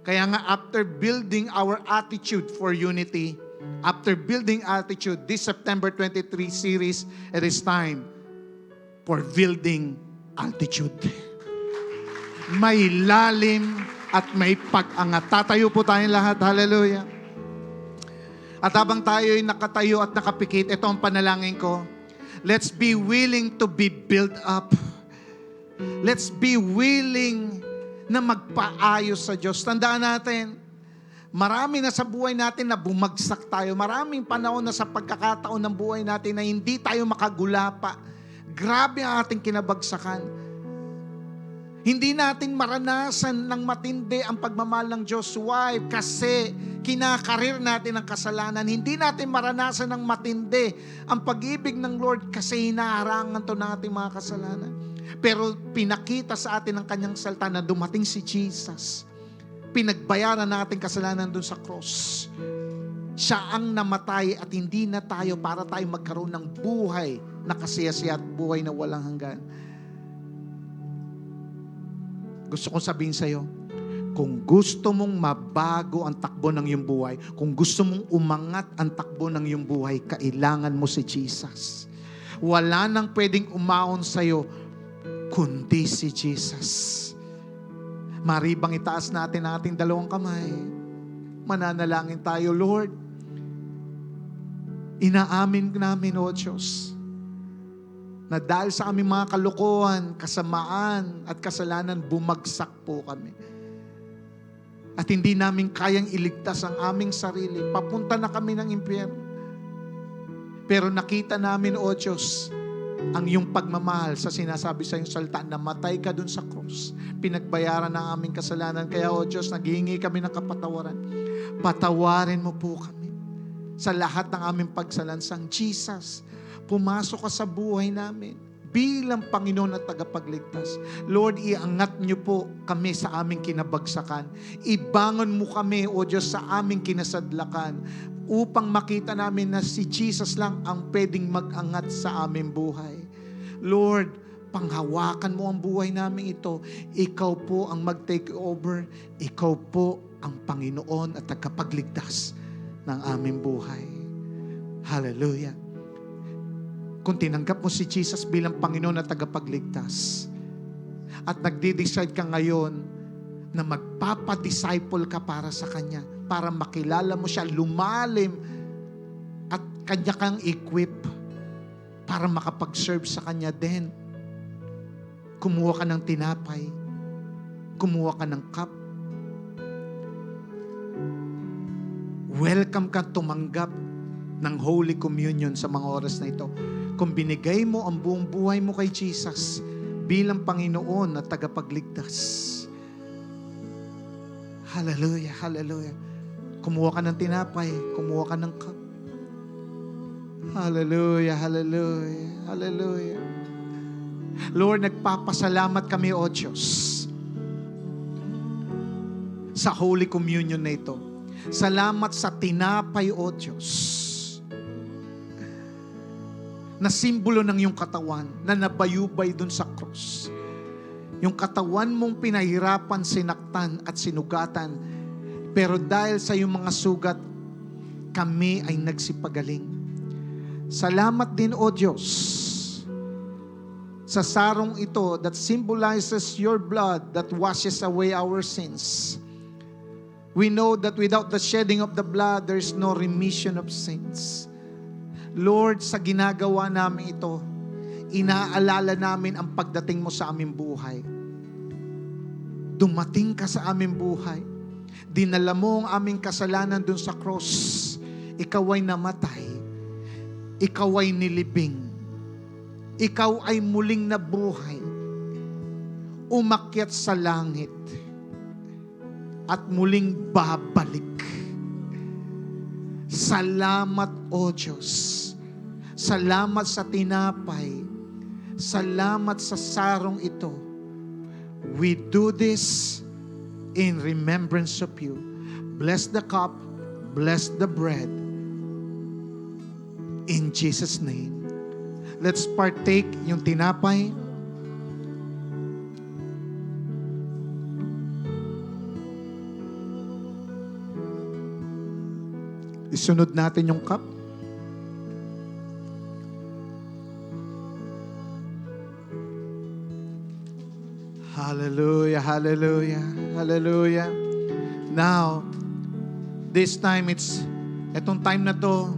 Kaya nga after building our attitude for unity, after building attitude, this September 23 series, it is time for building altitude. May lalim at may pag-angat. Tatayo po tayong lahat. Hallelujah. At habang tayo ay nakatayo at nakapikit, ito ang panalangin ko. Let's be willing to be built up. Let's be willing na magpaayos sa Diyos. Tandaan natin, Marami na sa buhay natin na bumagsak tayo. Maraming panahon na sa pagkakataon ng buhay natin na hindi tayo makagulapa. Grabe ang ating kinabagsakan. Hindi natin maranasan ng matindi ang pagmamahal ng Diyos. Why? Kasi kinakarir natin ang kasalanan. Hindi natin maranasan ng matindi ang pag-ibig ng Lord kasi hinaharangan to ng ating mga kasalanan. Pero pinakita sa atin ng kanyang salita na dumating si Jesus. Pinagbayaran na ating kasalanan dun sa cross. Siya ang namatay at hindi na tayo para tayo magkaroon ng buhay na kasiyasiya at buhay na walang hanggan. Gusto kong sabihin sa iyo, kung gusto mong mabago ang takbo ng iyong buhay, kung gusto mong umangat ang takbo ng iyong buhay, kailangan mo si Jesus. Wala nang pwedeng umaon sa iyo, kundi si Jesus. Maribang itaas natin ang ating dalawang kamay. Mananalangin tayo, Lord. Inaamin namin, O Diyos, na dahil sa aming mga kalokohan, kasamaan at kasalanan, bumagsak po kami. At hindi namin kayang iligtas ang aming sarili. Papunta na kami ng impyerno. Pero nakita namin, O Diyos, ang iyong pagmamahal sa sinasabi sa iyong salita, namatay ka dun sa cross. Pinagbayaran ng aming kasalanan. Kaya, O Diyos, naghihingi kami ng kapatawaran. Patawarin mo po kami sa lahat ng aming pagsalansang. Jesus, pumasok ka sa buhay namin bilang Panginoon at tagapagligtas. Lord, iangat niyo po kami sa aming kinabagsakan. Ibangon mo kami, O Diyos, sa aming kinasadlakan upang makita namin na si Jesus lang ang pwedeng mag-angat sa aming buhay. Lord, panghawakan mo ang buhay namin ito. Ikaw po ang mag-take over. Ikaw po ang Panginoon at tagapagligtas ng aming buhay. Hallelujah. Kung tinanggap mo si Jesus bilang Panginoon at tagapagligtas at nagde-decide ka ngayon na magpapadisciple ka para sa Kanya, para makilala mo siya, lumalim at Kanya kang equip para makapag-serve sa Kanya din. Kumuha ka ng tinapay, kumuha ka ng cup. Welcome ka tumanggap ng Holy Communion sa mga oras na ito. Kung binigay mo ang buong buhay mo kay Jesus bilang Panginoon at tagapagligtas. Hallelujah, hallelujah. Kumuha ka ng tinapay, kumuha ka ng cup. Hallelujah, hallelujah, hallelujah. Lord, nagpapasalamat kami, O Diyos, sa Holy Communion na ito. Salamat sa tinapay, O Diyos, na simbolo ng iyong katawan na nabayubay dun sa cross. Yung katawan mong pinahirapan, sinaktan at sinugatan, pero dahil sa iyong mga sugat, kami ay nagsipagaling. Salamat din, O Diyos, sa sarong ito that symbolizes your blood that washes away our sins. We know that without the shedding of the blood, there is no remission of sins. Lord, sa ginagawa namin ito, inaalala namin ang pagdating mo sa aming buhay. Dumating ka sa aming buhay. Dinala mo ang aming kasalanan dun sa cross. Ikaw ay namatay. Ikaw ay nilibing. Ikaw ay muling nabuhay. Umakyat sa langit. At muling babalik. Salamat, O Diyos. Salamat sa tinapay. Salamat sa sarong ito. We do this in remembrance of you. Bless the cup, bless the bread. In Jesus' name. Let's partake yung tinapay. Isunod natin yung cup. Hallelujah, hallelujah, hallelujah. Now, this time etong time na to,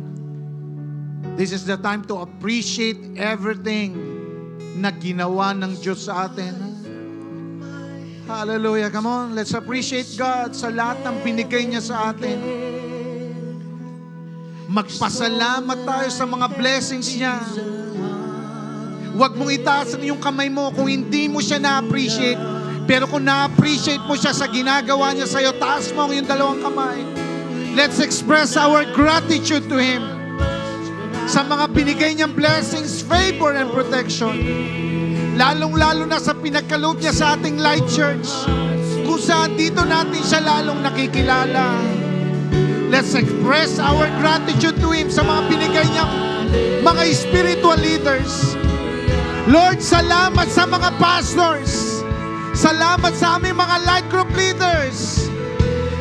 this is the time to appreciate everything na ginawa ng Diyos sa atin. Hallelujah. Come on, let's appreciate God sa lahat ng binigay niya sa atin. Magpasalamat tayo sa mga blessings niya. Huwag mong itaas yung kamay mo kung hindi mo siya na-appreciate. Pero kung na-appreciate mo siya sa ginagawa niya sa'yo, taas mo ang iyong dalawang kamay. Let's express our gratitude to Him sa mga binigay niyang blessings, favor, and protection. Lalong-lalo na sa pinagkaloob niya sa ating Light Church, kung saan dito natin siya lalong nakikilala. Let's express our gratitude to Him sa mga binigay niyang mga spiritual leaders. Lord, salamat sa mga pastors. Salamat sa aming mga light group leaders.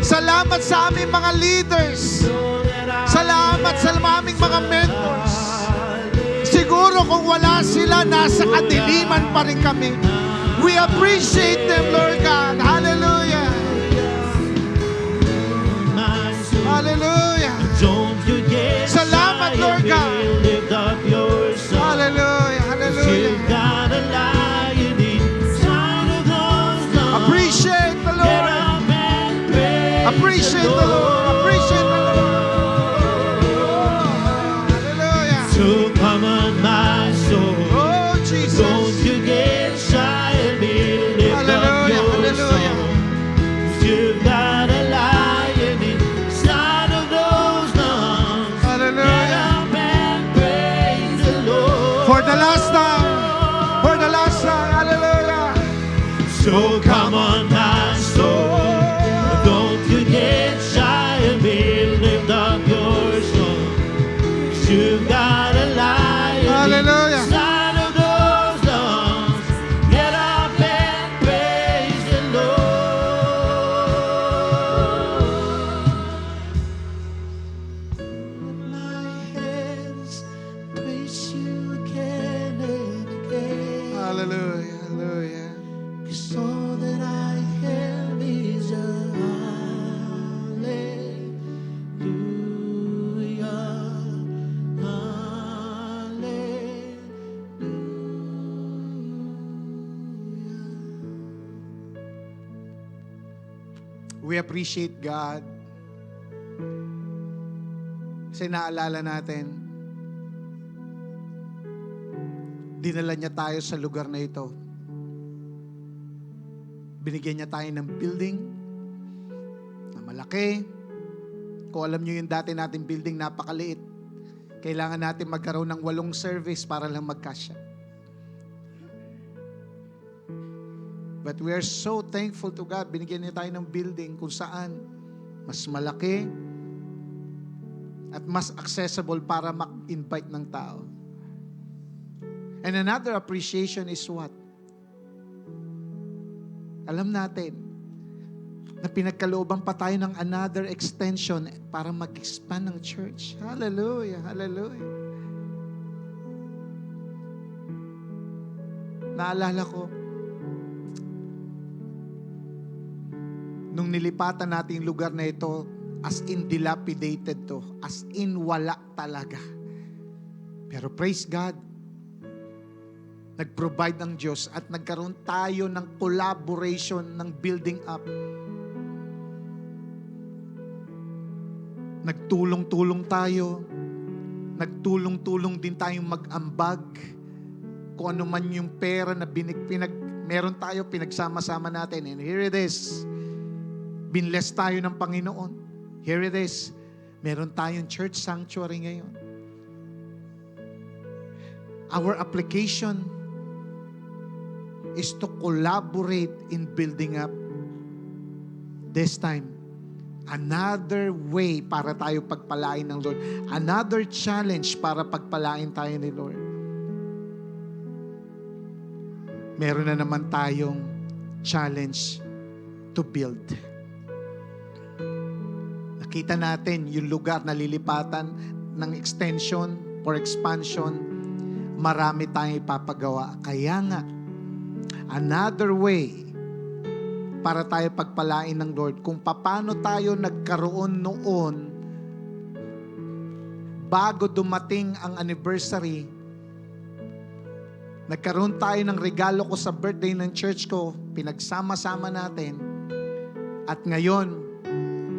Salamat sa aming mga leaders. Salamat sa aming mga mentors. Siguro kung wala sila, nasa kadiliman pa rin kami. We appreciate them, Lord God. Hallelujah. Hallelujah. Salamat, Lord God. Hallelujah. Hallelujah. Appreciate the Lord. Appreciate the Lord. Appreciate the Lord. Hallelujah. So come on, my soul. Oh, Jesus. Don't you get shy and be lift up Hallelujah. your Hallelujah. song. 'Cause you've got a lion inside of those lungs. Get Hallelujah. up and praise the Lord. For the last time. For the last time. Hallelujah. So come on, my soul. Don't you get shy and be lift up your song. 'Cause you've got a lion Hallelujah. inside of those lungs. Get up and praise the Lord. My hands praise you again and again. Hallelujah. Hallelujah. 'Cause all that I have is a hallelujah. We appreciate God. Kasi naalala natin, dinala niya tayo sa lugar na ito. Binigyan niya tayo ng building na malaki. Kung alam niyo yung dati nating building, napakaliit. Kailangan natin magkaroon ng 8 service para lang magkasya. But we are so thankful to God. Binigyan niya tayo ng building kung saan mas malaki at mas accessible para mag-invite ng tao. And another appreciation is what? Alam natin na pinagkalooban pa tayo ng another extension para mag-expand ng church. Hallelujah, hallelujah. Naalala ko, nung nilipatan natin yung lugar na ito, as in dilapidated to, as in wala talaga. Pero praise God, nag-provide ng Diyos at nagkaroon tayo ng collaboration ng building up. Nagtulong-tulong tayo, nagtulong-tulong din tayong mag-ambag. Kung ano man yung pera na meron tayo, pinagsama-sama natin. And here it is. Binless tayo ng Panginoon. Here it is. Meron tayong church sanctuary ngayon. Our application is to collaborate in building up. This time, another way para tayo pagpalain ng Lord. Another challenge para pagpalain tayo ni Lord. Meron na naman tayong challenge to build. Nakita natin yung lugar na lilipatan ng extension or expansion. Marami tayong ipapagawa. Kaya nga, another way para tayo pagpalain ng Lord, kung paano tayo nagkaroon noon bago dumating ang anniversary, Nagkaroon tayo ng regalo ko sa birthday ng church ko. Pinagsama-sama natin. At ngayon,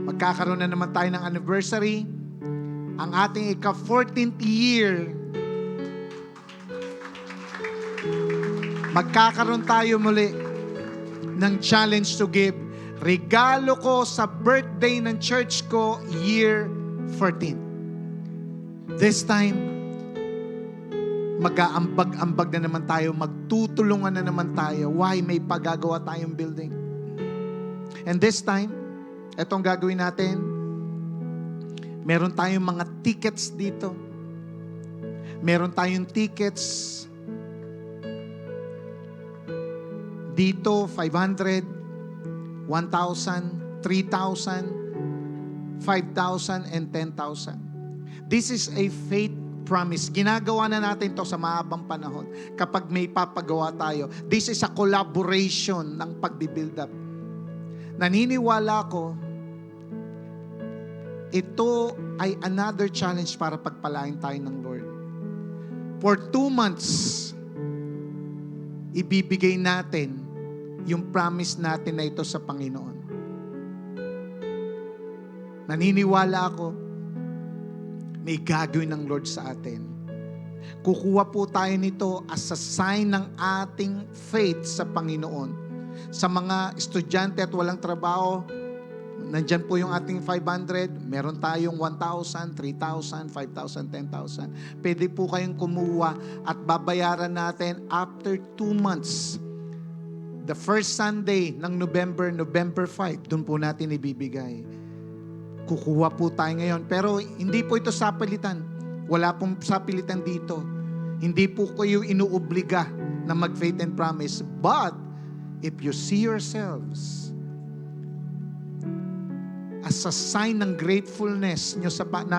magkakaroon na naman tayo ng anniversary. Ang ating ika-14th year. Magkakaroon tayo muli ng challenge to give. Regalo ko sa birthday ng church ko, year 14. This time, mag-aambag-ambag na naman tayo, magtutulungan na naman tayo. Why? May pagagawa tayong building. And this time, etong gagawin natin, meron tayong mga tickets dito. Meron tayong tickets dito, 500, 1,000, 3,000, 5,000, and 10,000. This is a faith promise. Ginagawa na natin to sa mahabang panahon. Kapag may papagawa tayo, this is a collaboration ng pagbibuild up. Naniniwala ko, ito ay another challenge para pagpalain tayo ng Lord. For 2 months, ibibigay natin yung promise natin na ito sa Panginoon. Naniniwala ako, may gagawin ng Lord sa atin. Kukuha po tayo nito as a sign ng ating faith sa Panginoon. Sa mga estudyante at walang trabaho, nandyan po yung ating 500, meron tayong 1,000, 3,000, 5,000, 10,000. Pwede po kayong kumuha at babayaran natin after 2 months. The first Sunday ng November 5, doon po natin ibibigay. Kukuha po tayo ngayon. Pero hindi po ito sapilitan. Wala pong sapilitan dito. Hindi po kayo inuobliga na mag-faith and promise. But, if you see yourselves as a sign ng gratefulness nyo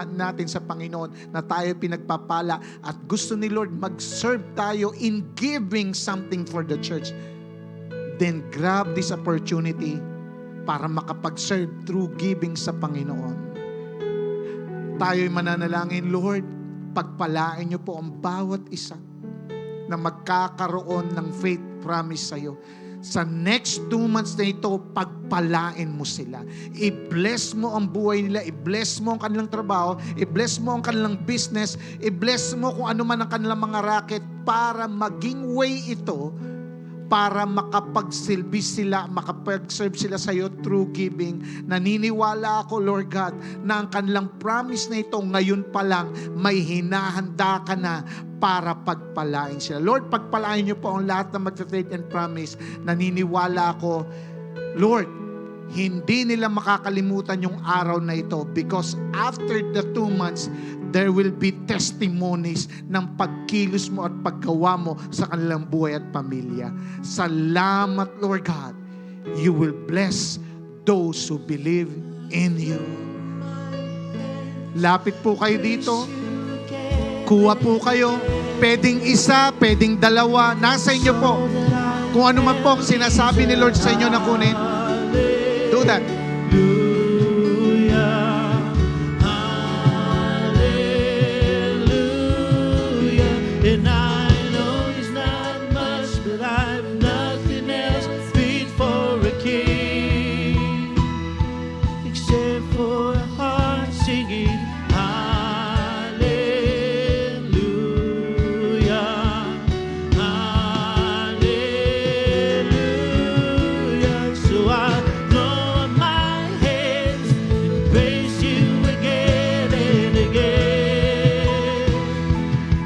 natin sa Panginoon na tayo pinagpapala at gusto ni Lord mag-serve tayo in giving something for the church, then grab this opportunity para makapag-serve through giving sa Panginoon. Tayo'y mananalangin, Lord, pagpalain niyo po ang bawat isa na magkakaroon ng faith promise sa iyo. Sa next 2 months na ito, pagpalain mo sila. I-bless mo ang buhay nila, i-bless mo ang kanilang trabaho, i-bless mo ang kanilang business, i-bless mo kung ano man ang kanilang mga racket para maging way ito para makapagsilbi sila, makapag-serve sila sa iyo through giving. Naniniwala ako, Lord God, na ang kanilang promise na ito ngayon pa lang, may hinahanda ka na para pagpalain sila. Lord, pagpalain niyo po ang lahat ng mag-faith and promise. Naniniwala ako, Lord, hindi nila makakalimutan yung araw na ito because after the 2 months, there will be testimonies ng pagkilos mo at paggawa mo sa kanilang buhay at pamilya. Salamat, Lord God. You will bless those who believe in you. Lapit po kayo dito. Kuha po kayo. Pwedeng isa, pwedeng dalawa. Nasa inyo po. Kung ano man po ang sinasabi ni Lord sa inyo na kunin, do that. And I know it's not much, but I've nothing else fit for a king, except for a heart singing hallelujah, hallelujah. So I throw up my hands and praise you again and again,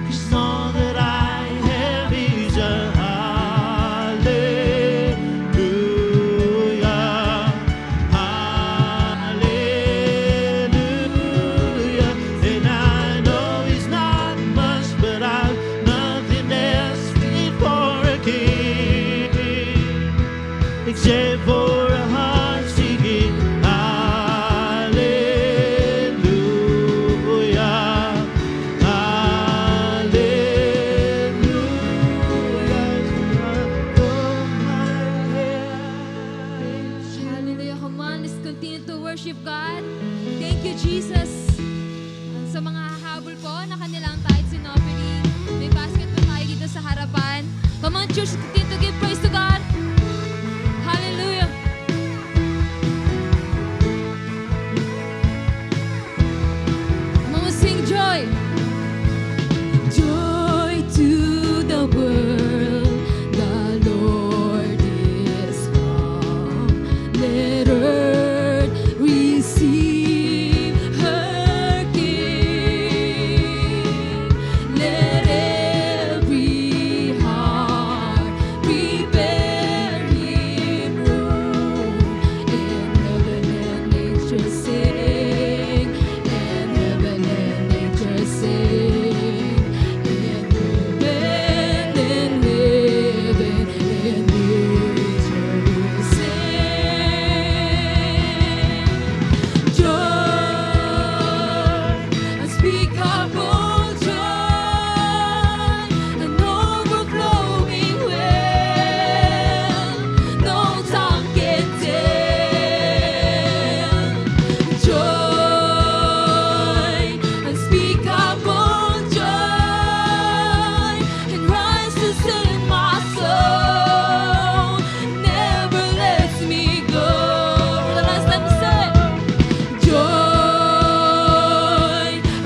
'cause all that I have is a hallelujah, hallelujah. And I know it's not much, but I've nothing else fit for a king, except for a heart singing hallelujah, Hallelujah. Come on, let's continue to worship God. Thank you, Jesus. Sa mga hahabol po na kanilang tithes and offering, may basket po tayo dito sa harapan. church continue to give praise to God? Hallelujah. Mama, sing joy. Joy to the world, the Lord is come. Let earth receive her King. Let every heart prepare him room. And heaven and nature sing, and heaven and nature sing. And heaven and nature sing. Joy, unspeakable joy, an overflowing well, no tongue can tell. Joy, unspeakable joy, and rises in my soul, never lets me go. The last time we said, joy,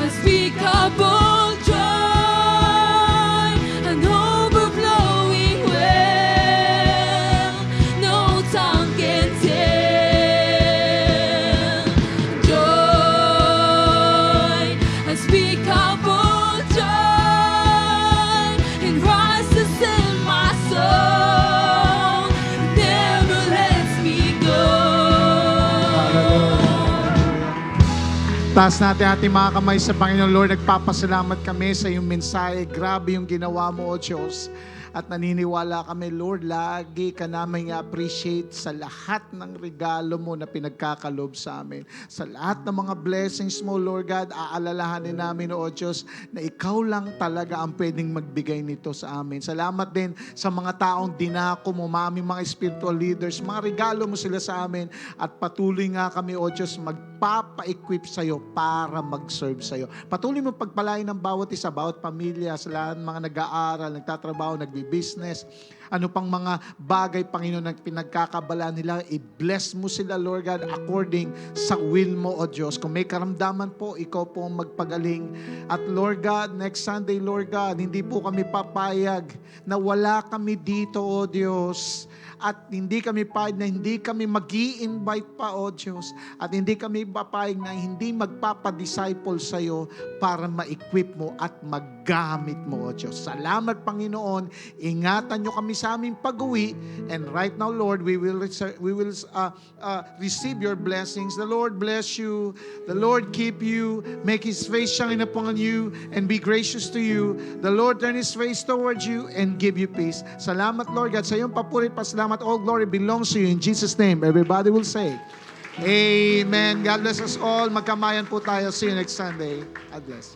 unspeakable joy, an overflowing well, no tongue can tell. Joy, unspeakable joy, and rises in my soul, never lets me go. Taas natin ating mga kamay sa Panginoon. Lord, nagpapasalamat kami sa iyong mensahe. Grabe yung ginawa mo, O Diyos. At naniniwala kami, Lord, lagi ka namin appreciate sa lahat ng regalo mo na pinagkakalob sa amin. Sa lahat ng mga blessings mo, Lord God, aalalahanin namin, O Diyos, na ikaw lang talaga ang pwedeng magbigay nito sa amin. Salamat din sa mga taong dinako mo, aming mga spiritual leaders. Mga regalo mo sila sa amin at patuloy nga kami, O Diyos, magpapa-equip sa iyo para mag-serve sa iyo. Patuloy mo pagpalain ng bawat isa, bawat pamilya, sa lahat ng mga nag-aaral, nagtatrabaho, nagbi-business, ano pang mga bagay, Panginoon, na pinagkakabala nila, i-bless mo sila, Lord God, according sa will mo, O Diyos. Kung may karamdaman po, ikaw po ang magpagaling. At Lord God, next Sunday, Lord God, hindi po kami papayag na wala kami dito, O Diyos. At hindi kami papayag na hindi kami mag-i-invite pa, O Diyos. At hindi kami papayag na hindi magpapadisciple sa iyo para ma-equip mo at maggamit mo, O Diyos. Salamat, Panginoon. Ingatan nyo kami sa aming pag-uwi. And right now, Lord, we will receive your blessings. The Lord bless you. The Lord keep you. Make His face shine upon you and be gracious to you. The Lord turn His face towards you and give you peace. Salamat, Lord God. Sa iyong papuri, pasalamat. All glory belongs to you. In Jesus' name, everybody will say, Amen. God bless us all. Magkamayan po tayo. See you next Sunday. God bless.